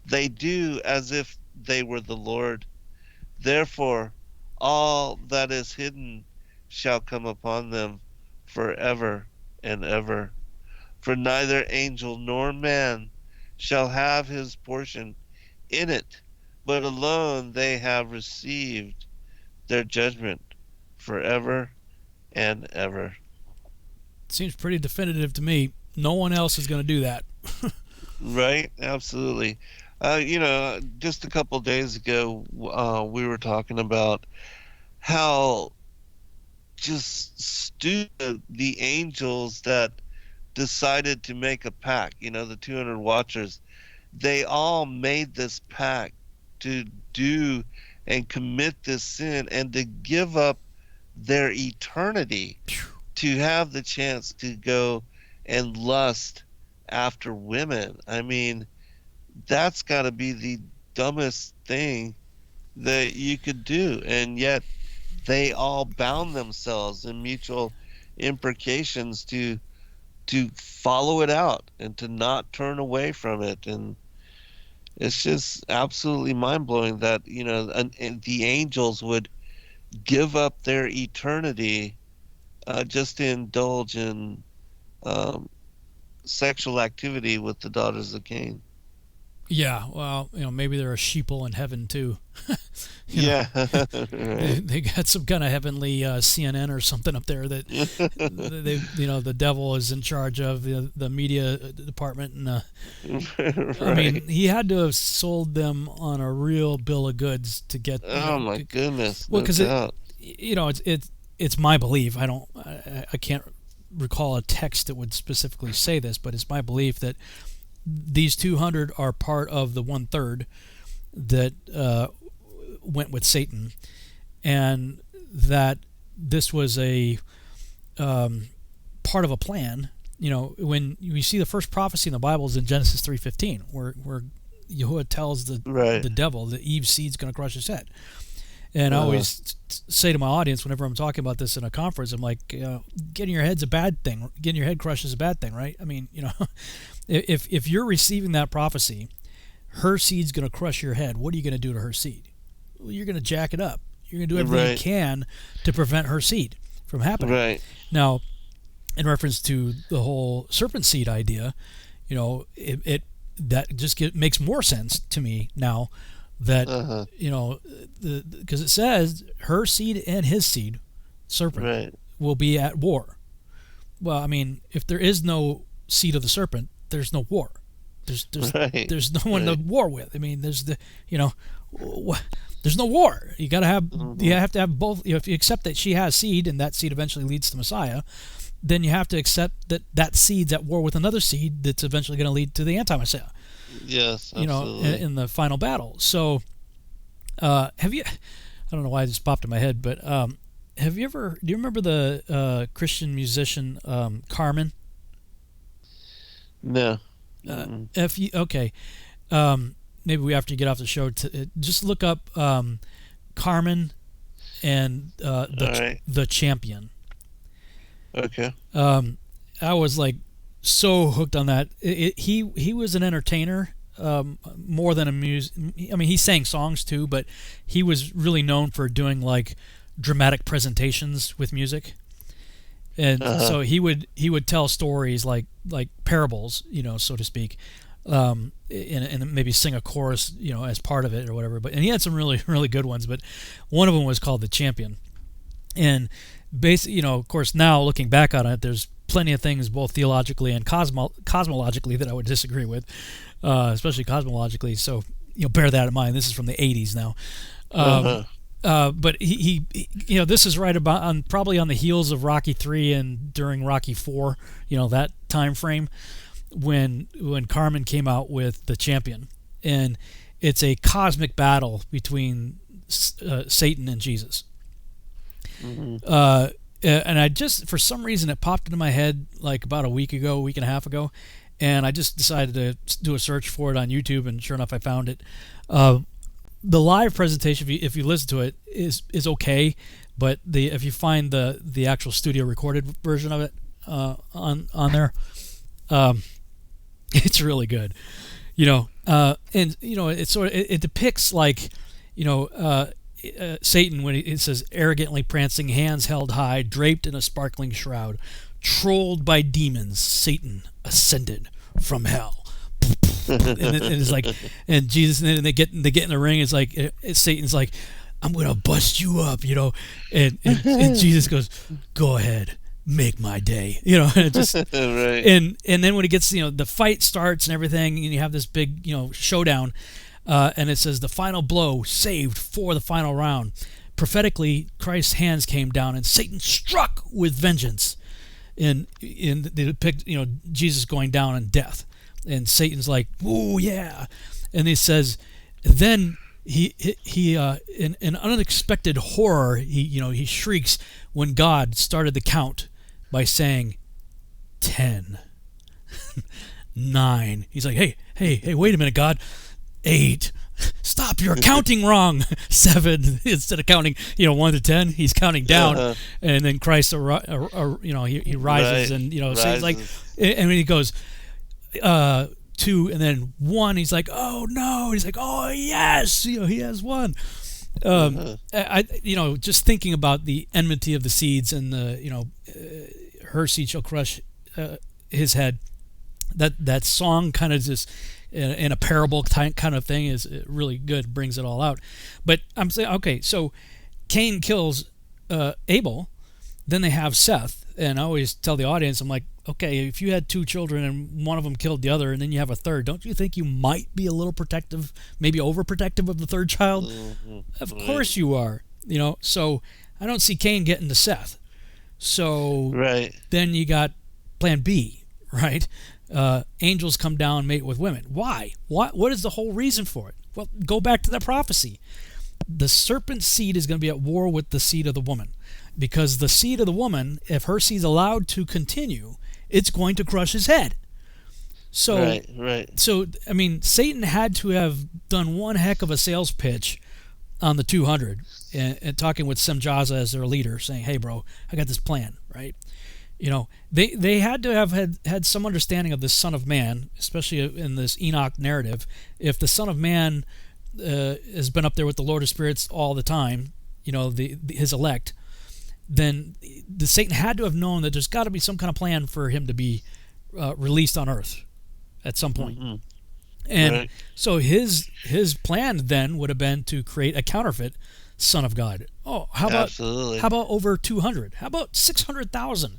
they do as if they were the Lord. Therefore, all that is hidden shall come upon them forever and ever. For neither angel nor man shall have his portion in it, but alone they have received their judgment forever and ever." Seems pretty definitive to me. No one else is going to do that. Right? Absolutely. Just a couple days ago, we were talking about how just stupid the angels that decided to make a pact, the 200 watchers, they all made this pact to do and commit this sin and to give up their eternity to have the chance to go and lust after women. I mean, that's got to be the dumbest thing that you could do. And yet they all bound themselves in mutual imprecations to follow it out and to not turn away from it. And it's just absolutely mind-blowing that and the angels would give up their eternity just to indulge in sexual activity with the daughters of Cain. Yeah, well, maybe there are sheeple in heaven too. Yeah, they got some kind of heavenly CNN or something up there that the devil is in charge of the media department, and right. I mean, he had to have sold them on a real bill of goods to get. Oh my goodness! Well, because it's my belief. I can't recall a text that would specifically say this, but it's my belief that these 200 are part of the 1/3 that went with Satan, and that this was a part of a plan. When we see the first prophecy in the Bible is in Genesis 3:15, where Yahuwah tells the devil that Eve's seed's going to crush his head. And I always say to my audience whenever I'm talking about this in a conference, I'm like, getting your head's a bad thing. Getting your head crushed is a bad thing, right? I mean, if you're receiving that prophecy, her seed's going to crush your head. What are you going to do to her seed? Well, you're going to jack it up. You're going to do everything you can to prevent her seed from happening. Right. Now, in reference to the whole serpent seed idea, that just makes more sense to me now. That because it says her seed and his seed, serpent, will be at war. Well, I mean, if there is no seed of the serpent, there's no war. There's no one to war with. I mean, there's no war. You gotta have you have to have both. If you accept that she has seed and that seed eventually leads to Messiah, then you have to accept that seed's at war with another seed that's eventually going to lead to the anti-Messiah. Yes, absolutely. In the final battle. So, have you? I don't know why this popped in my head, but do you remember the Christian musician Carmen? No. Okay. Maybe we have to get off the show to just look up Carmen and the Champion. Okay. I was like so hooked on that. He was an entertainer more than a I mean, he sang songs too, but he was really known for doing like dramatic presentations with music. And so he would tell stories like parables, so to speak, and maybe sing a chorus, as part of it or whatever. And he had some really, really good ones. But one of them was called The Champion. And basically, of course, now looking back on it, there's plenty of things both theologically and cosmologically that I would disagree with, especially cosmologically. So bear that in mind. This is from the 80s now. But he this is right about probably on the heels of Rocky 3 and during Rocky 4, that time frame when Carmen came out with The Champion, and it's a cosmic battle between Satan and Jesus. And I just, for some reason, it popped into my head like about a week and a half ago, and I just decided to do a search for it on YouTube, and sure enough, I found it. The live presentation, if you listen to it, is okay, but if you find the actual studio recorded version of it on there, it's really good, and it depicts like Satan when it says arrogantly prancing, hands held high, draped in a sparkling shroud, trolled by demons, Satan ascended from hell. And it's like, and Jesus, and they get in the ring. It's like Satan's like, I'm gonna bust you up, and Jesus goes, go ahead, make my day, and just right. And then when it gets, the fight starts and everything, and you have this big, showdown, and it says the final blow saved for the final round. Prophetically, Christ's hands came down, and Satan struck with vengeance. And they depict, Jesus going down in death. And Satan's like, "Ooh, yeah!" And he says, then he in an unexpected horror, he shrieks when God started the count by saying, 10, 9. He's like, "Hey, wait a minute, God, 8. Stop! You're counting wrong. 7. Instead of counting, 1 to 10, he's counting down, and then Christ, he rises, Right. and so Rises. he's like, and when he goes. 2 and then 1, he's like, oh no, he's like, oh yes, he has won. I just thinking about the enmity of the seeds and the her seed shall crush his head, that song kind of just in a parable kind of thing is really good, brings it all out. But I'm saying, okay, so Cain kills Abel, then they have Seth, and I always tell the audience, I'm like, okay, if you had 2 children and one of them killed the other, and then you have a third, don't you think you might be a little protective, maybe overprotective of the third child? Mm-hmm. Of course you are, So I don't see Cain getting to Seth. So Right. then you got Plan B, right? Angels come down and mate with women. Why? What is the whole reason for it? Well, go back to that prophecy. The serpent's seed is going to be at war with the seed of the woman, because the seed of the woman, if her seed's allowed to continue, it's going to crush his head. So, right. So I mean, Satan had to have done one heck of a sales pitch on the 200, and talking with Semjaza as their leader, saying, "Hey, bro, I got this plan, right?" They had to have had some understanding of the Son of Man, especially in this Enoch narrative. If the Son of Man has been up there with the Lord of Spirits all the time, his elect, then the Satan had to have known that there's got to be some kind of plan for him to be released on Earth at some point. Mm-hmm. And so his plan then would have been to create a counterfeit Son of God. Oh, how about over 200? How about 600,000?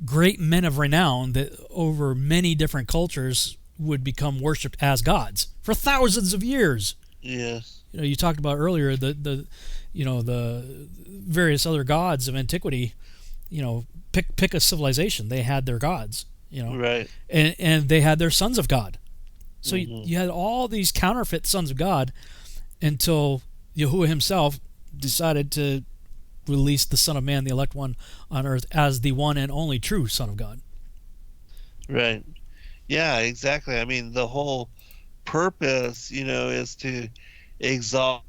Great men of renown that over many different cultures would become worshipped as gods for thousands of years. Yes. You talked about earlier the various other gods of antiquity. Pick a civilization, they had their gods. Right. And they had their sons of God. So you had all these counterfeit sons of God until Yahuwah himself decided to release the Son of Man, the elect one on earth, as the one and only true Son of God. Right. Yeah, exactly. I mean, the whole purpose, is to exalt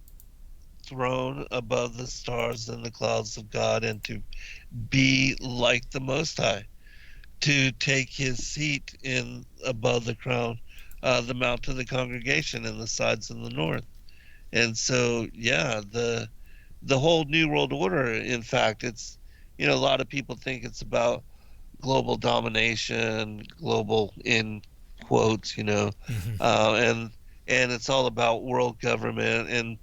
the throne above the stars and the clouds of God, and to be like the Most High, to take his seat in above the crown, the mount of the congregation and the sides in the north. And so, yeah, the whole New World Order, in fact, it's, a lot of people think it's about global domination, global in quotes, and it's all about world government and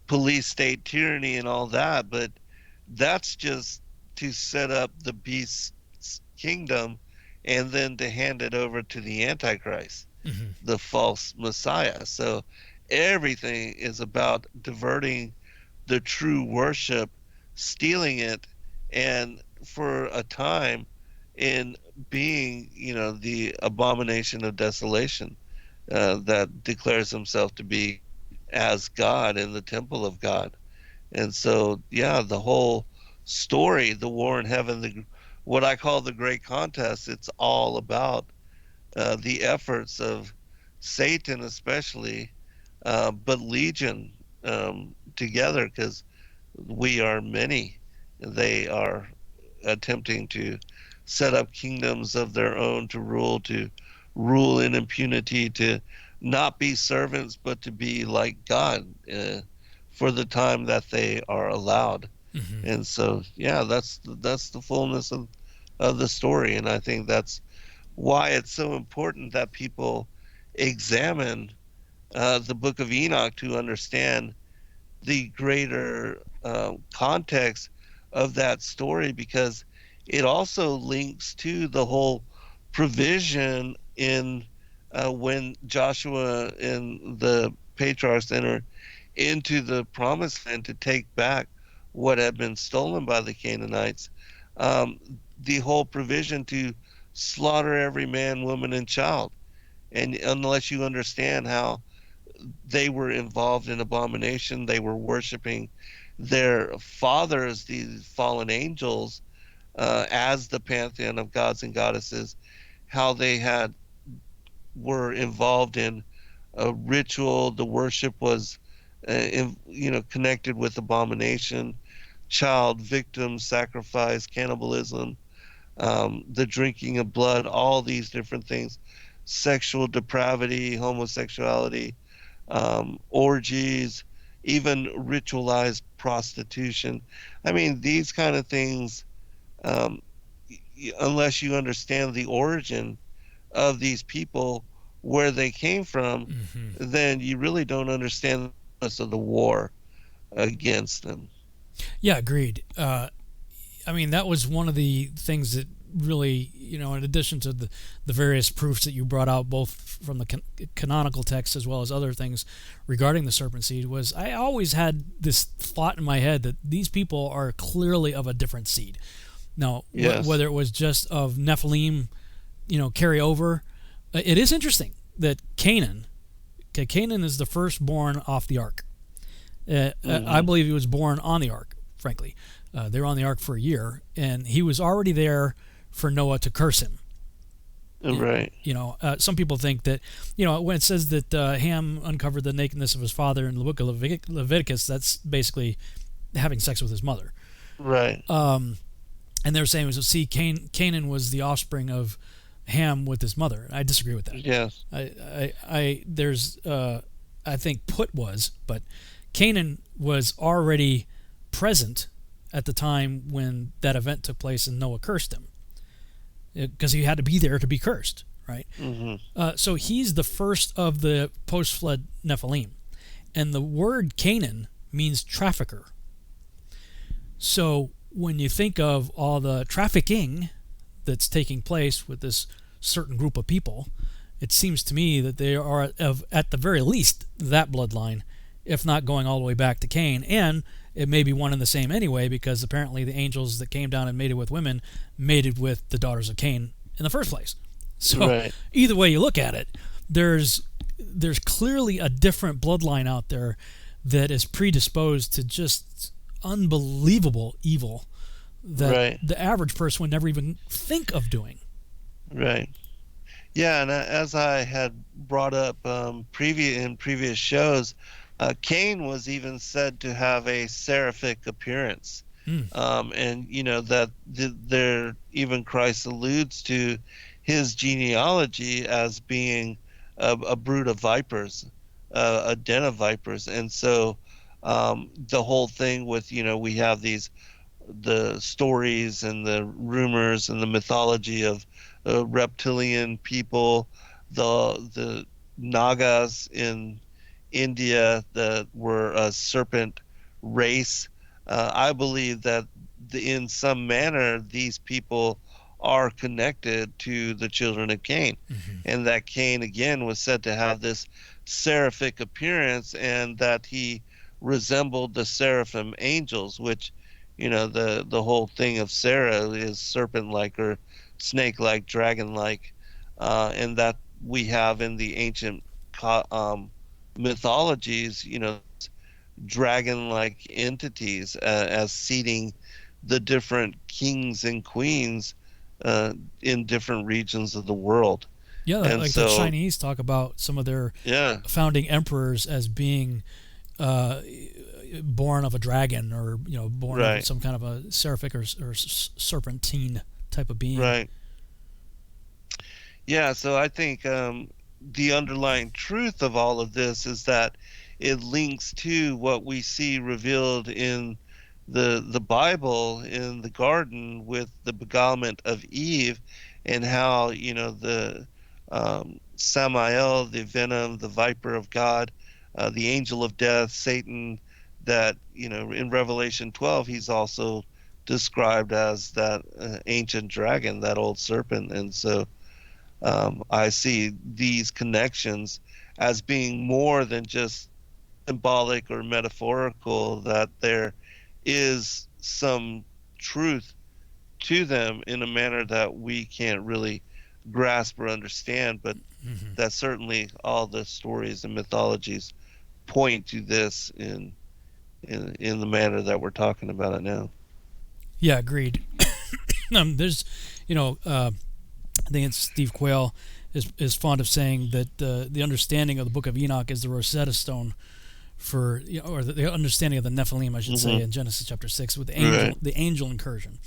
police state tyranny and all that. But that's just to set up the beast's kingdom and then to hand it over to the Antichrist, the false Messiah. So everything is about diverting the true worship, stealing it, and for a time in being, the abomination of desolation that declares himself to be as God in the temple of God. And so, yeah, the whole story, the war in heaven, what I call the great contest, it's all about the efforts of Satan especially, but Legion together, because we are many. They are attempting to set up kingdoms of their own to rule in impunity, to not be servants but to be like God for the time that they are allowed. And so, yeah, that's the fullness of the story. And I think that's why it's so important that people examine the Book of Enoch to understand the greater context of that story, because it also links to the whole provision in when Joshua and the patriarchs enter into the promised land to take back what had been stolen by the Canaanites. The whole provision to slaughter every man, woman, and child. And unless you understand how they were involved in abomination, they were worshiping their fathers, these fallen angels, as the pantheon of gods and goddesses, how they were involved in a ritual. The worship was connected with abomination, child victim sacrifice, cannibalism, the drinking of blood, all these different things, sexual depravity, homosexuality, orgies, even ritualized prostitution. I mean, these kind of things, unless you understand the origin of these people, where they came from, then you really don't understand the purpose of the war against them. Yeah, agreed. I mean, that was one of the things that really, in addition to the various proofs that you brought out, both from the canonical text as well as other things regarding the serpent seed, was I always had this thought in my head that these people are clearly of a different seed. Now, yes. Whether it was just of Nephilim, carry over, it is interesting that Canaan is the firstborn off the ark. I believe he was born on the ark, frankly. They were on the ark for a year, and he was already there for Noah to curse him. Right. Some people think that, when it says that Ham uncovered the nakedness of his father in the book of Leviticus, that's basically having sex with his mother. Right. And they're saying, see, Canaan was the offspring of Ham with his mother. I disagree with that. Yes. I think Put was, but Canaan was already present at the time when that event took place and Noah cursed him, because he had to be there to be cursed, right? So he's the first of the post-flood Nephilim, and the word Canaan means trafficker. So when you think of all the trafficking that's taking place with this certain group of people, it seems to me that they are at the very least that bloodline, if not going all the way back to Cain. And it may be one and the same anyway, because apparently the angels that came down and mated with women mated with the daughters of Cain in the first place. So Either way you look at it, there's clearly a different bloodline out there that is predisposed to just unbelievable evil that Right. the average person would never even think of doing. Right. Yeah, and as I had brought up in previous shows, Cain was even said to have a seraphic appearance, and that there even Christ alludes to his genealogy as being a brood of vipers, a den of vipers, and so the whole thing with we have the stories and the rumors and the mythology of reptilian people, the Nagas in India that were a serpent race. I believe that in some manner these people are connected to the children of Cain, and that Cain again was said to have this seraphic appearance, and that he resembled the seraphim angels, which the whole thing of Sarah is serpent-like or snake-like, dragon-like, and that we have in the ancient mythologies, dragon-like entities as seating the different kings and queens in different regions of the world. Yeah, and like so, the Chinese talk about some of their founding emperors as being born of a dragon, or born of some kind of a seraphic or serpentine type of being. Right. Yeah, so I think the underlying truth of all of this is that it links to what we see revealed in the Bible in the garden with the beguilement of Eve, and how the Samael, the venom, the viper of God, the angel of death, Satan, that in Revelation 12 he's also described as that ancient dragon, that old serpent. And so I see these connections as being more than just symbolic or metaphorical, that there is some truth to them in a manner that we can't really grasp or understand, but that certainly all the stories and mythologies point to this in the manner that we're talking about it now. Yeah, agreed. There's, I think it's Steve Quayle is fond of saying that the understanding of the Book of Enoch is the Rosetta Stone for, or the understanding of the Nephilim, I should say, in Genesis chapter 6, with the angel incursion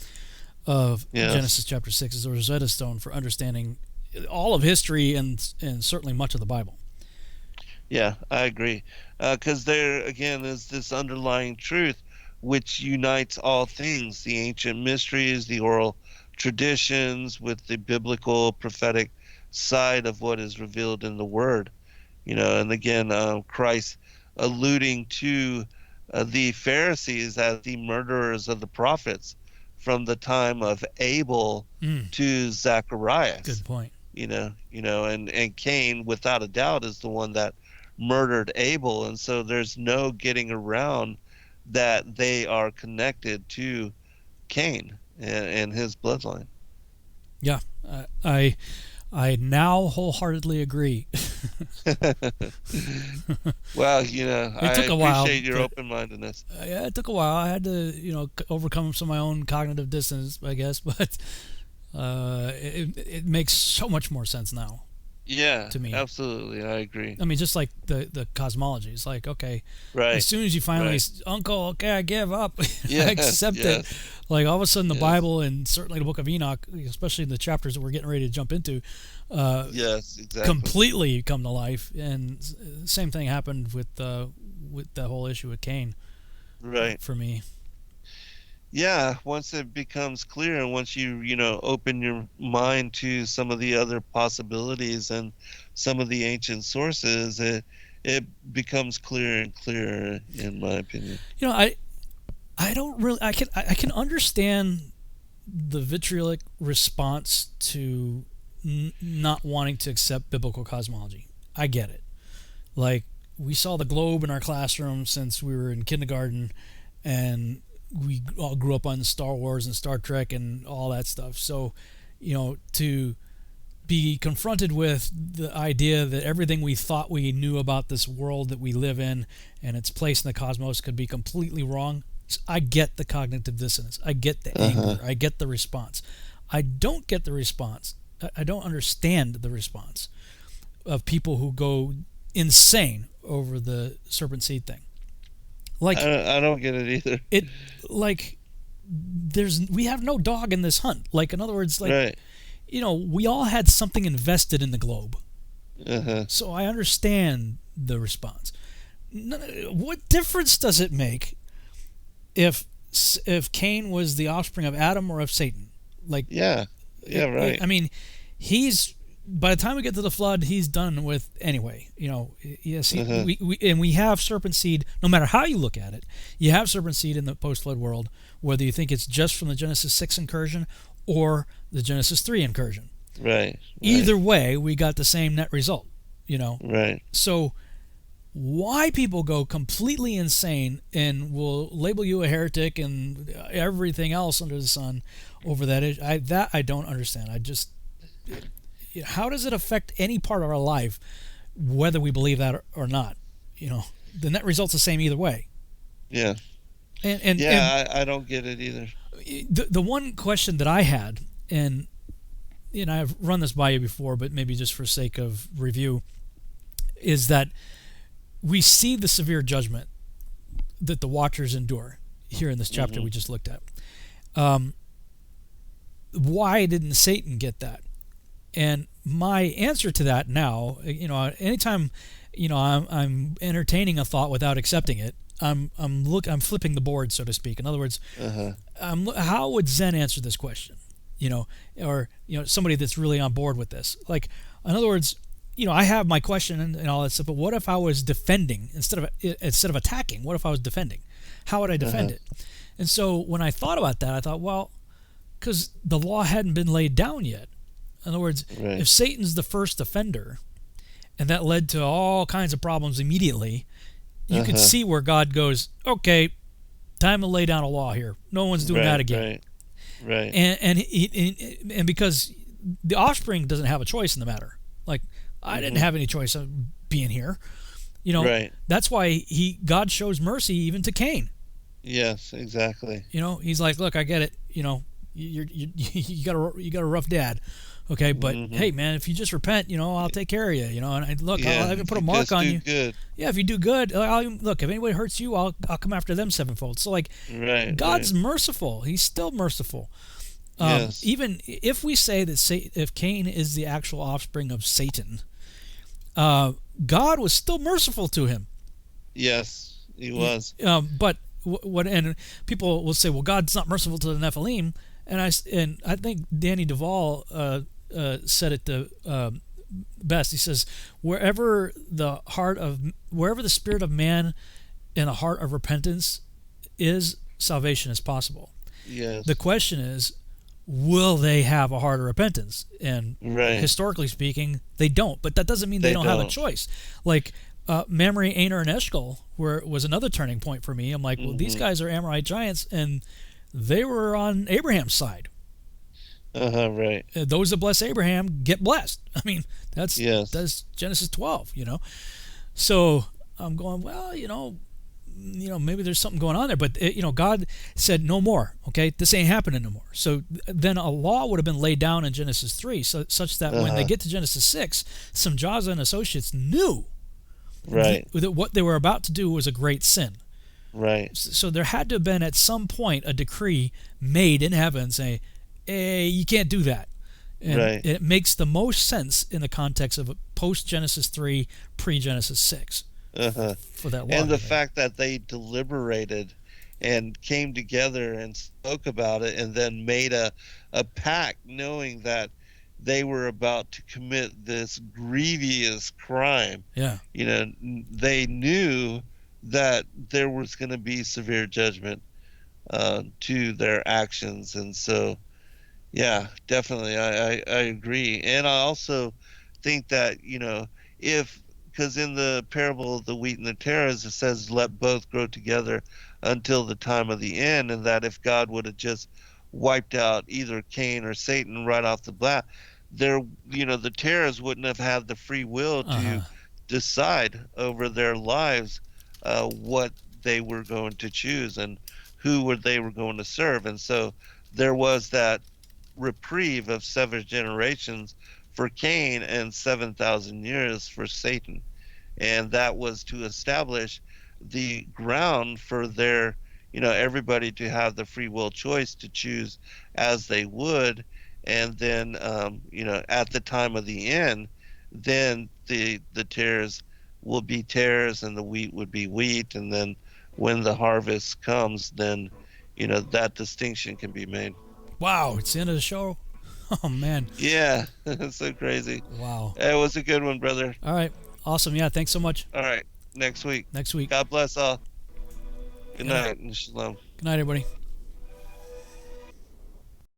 of Genesis chapter 6 is the Rosetta Stone for understanding all of history and certainly much of the Bible. Yeah, I agree. Because there, again, is this underlying truth which unites all things, the ancient mysteries, the oral traditions, with the biblical prophetic side of what is revealed in the Word. And again, Christ alluding to the Pharisees as the murderers of the prophets from the time of Abel to Zacharias. Good point. And Cain, without a doubt, is the one that murdered Abel, and so there's no getting around that they are connected to Cain and his bloodline. Yeah, I now wholeheartedly agree. Well, it took a while. Appreciate your open-mindedness. Yeah, it took a while. I had to, overcome some of my own cognitive dissonance, I guess, but it makes so much more sense now. Yeah, to me, absolutely, I agree. I mean, just like the cosmology, it's like, okay, right. As soon as you finally, Uncle, okay, I give up, yes, I accept it. Like all of a sudden, the Bible and certainly the Book of Enoch, especially the chapters that we're getting ready to jump into, yes, exactly, completely come to life. And same thing happened with the whole issue with Cain, right? For me. Yeah, once it becomes clear, and once you open your mind to some of the other possibilities and some of the ancient sources, it becomes clearer and clearer, in my opinion. I don't really, I can understand the vitriolic response to not wanting to accept biblical cosmology. I get it. Like, we saw the globe in our classroom since we were in kindergarten, and we all grew up on Star Wars and Star Trek and all that stuff. So, to be confronted with the idea that everything we thought we knew about this world that we live in and its place in the cosmos could be completely wrong, I get the cognitive dissonance. I get the anger. I get the response. I don't get the response. I don't understand the response of people who go insane over the serpent seed thing. Like, I don't get it either. It, like, we have no dog in this hunt. Like, in other words, like, right. We all had something invested in the globe. So I understand the response. What difference does it make if Cain was the offspring of Adam or of Satan? Like, right. I mean, by the time we get to the flood, he's done with anyway. Yes, we have serpent seed. No matter how you look at it, you have serpent seed in the post-flood world, whether you think it's just from the Genesis 6 incursion or the Genesis 3 incursion. Right. Either way, we got the same net result. Right. So why people go completely insane and will label you a heretic and everything else under the sun over that, I don't understand. How does it affect any part of our life, whether we believe that or not? The net result's the same either way. Yeah. And I don't get it either. The one question that I had, and I've run this by you before, but maybe just for sake of review, is that we see the severe judgment that the Watchers endure here in this chapter we just looked at. Why didn't Satan get that? And my answer to that now, anytime, I'm entertaining a thought without accepting it, I'm flipping the board, so to speak. In other words, how would Zen answer this question? Or somebody that's really on board with this. Like, in other words, I have my question and all that stuff, but what if I was defending instead of attacking? What if I was defending? How would I defend it? And so when I thought about that, I thought, well, because the law hadn't been laid down yet. In other words, if Satan's the first offender, and that led to all kinds of problems immediately, you could see where God goes, okay, time to lay down a law here. No one's doing that again. Right. And because the offspring doesn't have a choice in the matter. Like, I didn't have any choice of being here. That's why God shows mercy even to Cain. Yes, exactly. He's like, look, I get it. You got a rough dad. Okay, but hey, man, if you just repent, I'll take care of you. And I'll even put a mark on you. Good. Yeah, if you do good, look, if anybody hurts you, I'll come after them sevenfold. So, like, God's merciful. He's still merciful. Yes. Even if we say that if Cain is the actual offspring of Satan, God was still merciful to him. Yes, he was. But and people will say, well, God's not merciful to the Nephilim, and I think Danny Duvall said it the best. He says, wherever the spirit of man and the heart of repentance is, salvation is possible. Yes. The question is, will they have a heart of repentance? And historically speaking, they don't. But that doesn't mean they don't have a choice. Like Mamre, Aner, and Eshcol was another turning point for me. I'm like, well, these guys are Amorite giants, and they were on Abraham's side. Right. Those that bless Abraham get blessed. I mean, that's Genesis 12. So I'm going, well, maybe there's something going on there, but God said no more. Okay, this ain't happening no more. So then a law would have been laid down in Genesis 3, such that when they get to Genesis 6, Samjaza and associates knew that what they were about to do was a great sin. Right. So there had to have been at some point a decree made in heaven saying, hey, you can't do that. And it makes the most sense in the context of post-Genesis 3, pre-Genesis 6. For that law. And the fact that they deliberated and came together and spoke about it and then made a pact knowing that they were about to commit this grievous crime. Yeah. They knew that there was going to be severe judgment to their actions. And so, yeah, definitely, I agree. And I also think that, because in the parable of the wheat and the tares, it says, let both grow together until the time of the end, and that if God would have just wiped out either Cain or Satan right off the bat, the tares wouldn't have had the free will to decide over their lives what they were going to choose and who they were going to serve. And so there was that reprieve of 7 generations for Cain and 7,000 years for Satan. And that was to establish the ground for their, everybody to have the free will choice to choose as they would. And then, at the time of the end, then the tares will be tares and the wheat would be wheat. And then when the harvest comes, then, that distinction can be made. Wow, it's the end of the show. Oh man. Yeah, it's so crazy. Wow. It was a good one, brother. All right. Awesome. Yeah, thanks so much. All right. Next week. Next week. God bless all. Good Good night night. and shalom. Good night, everybody.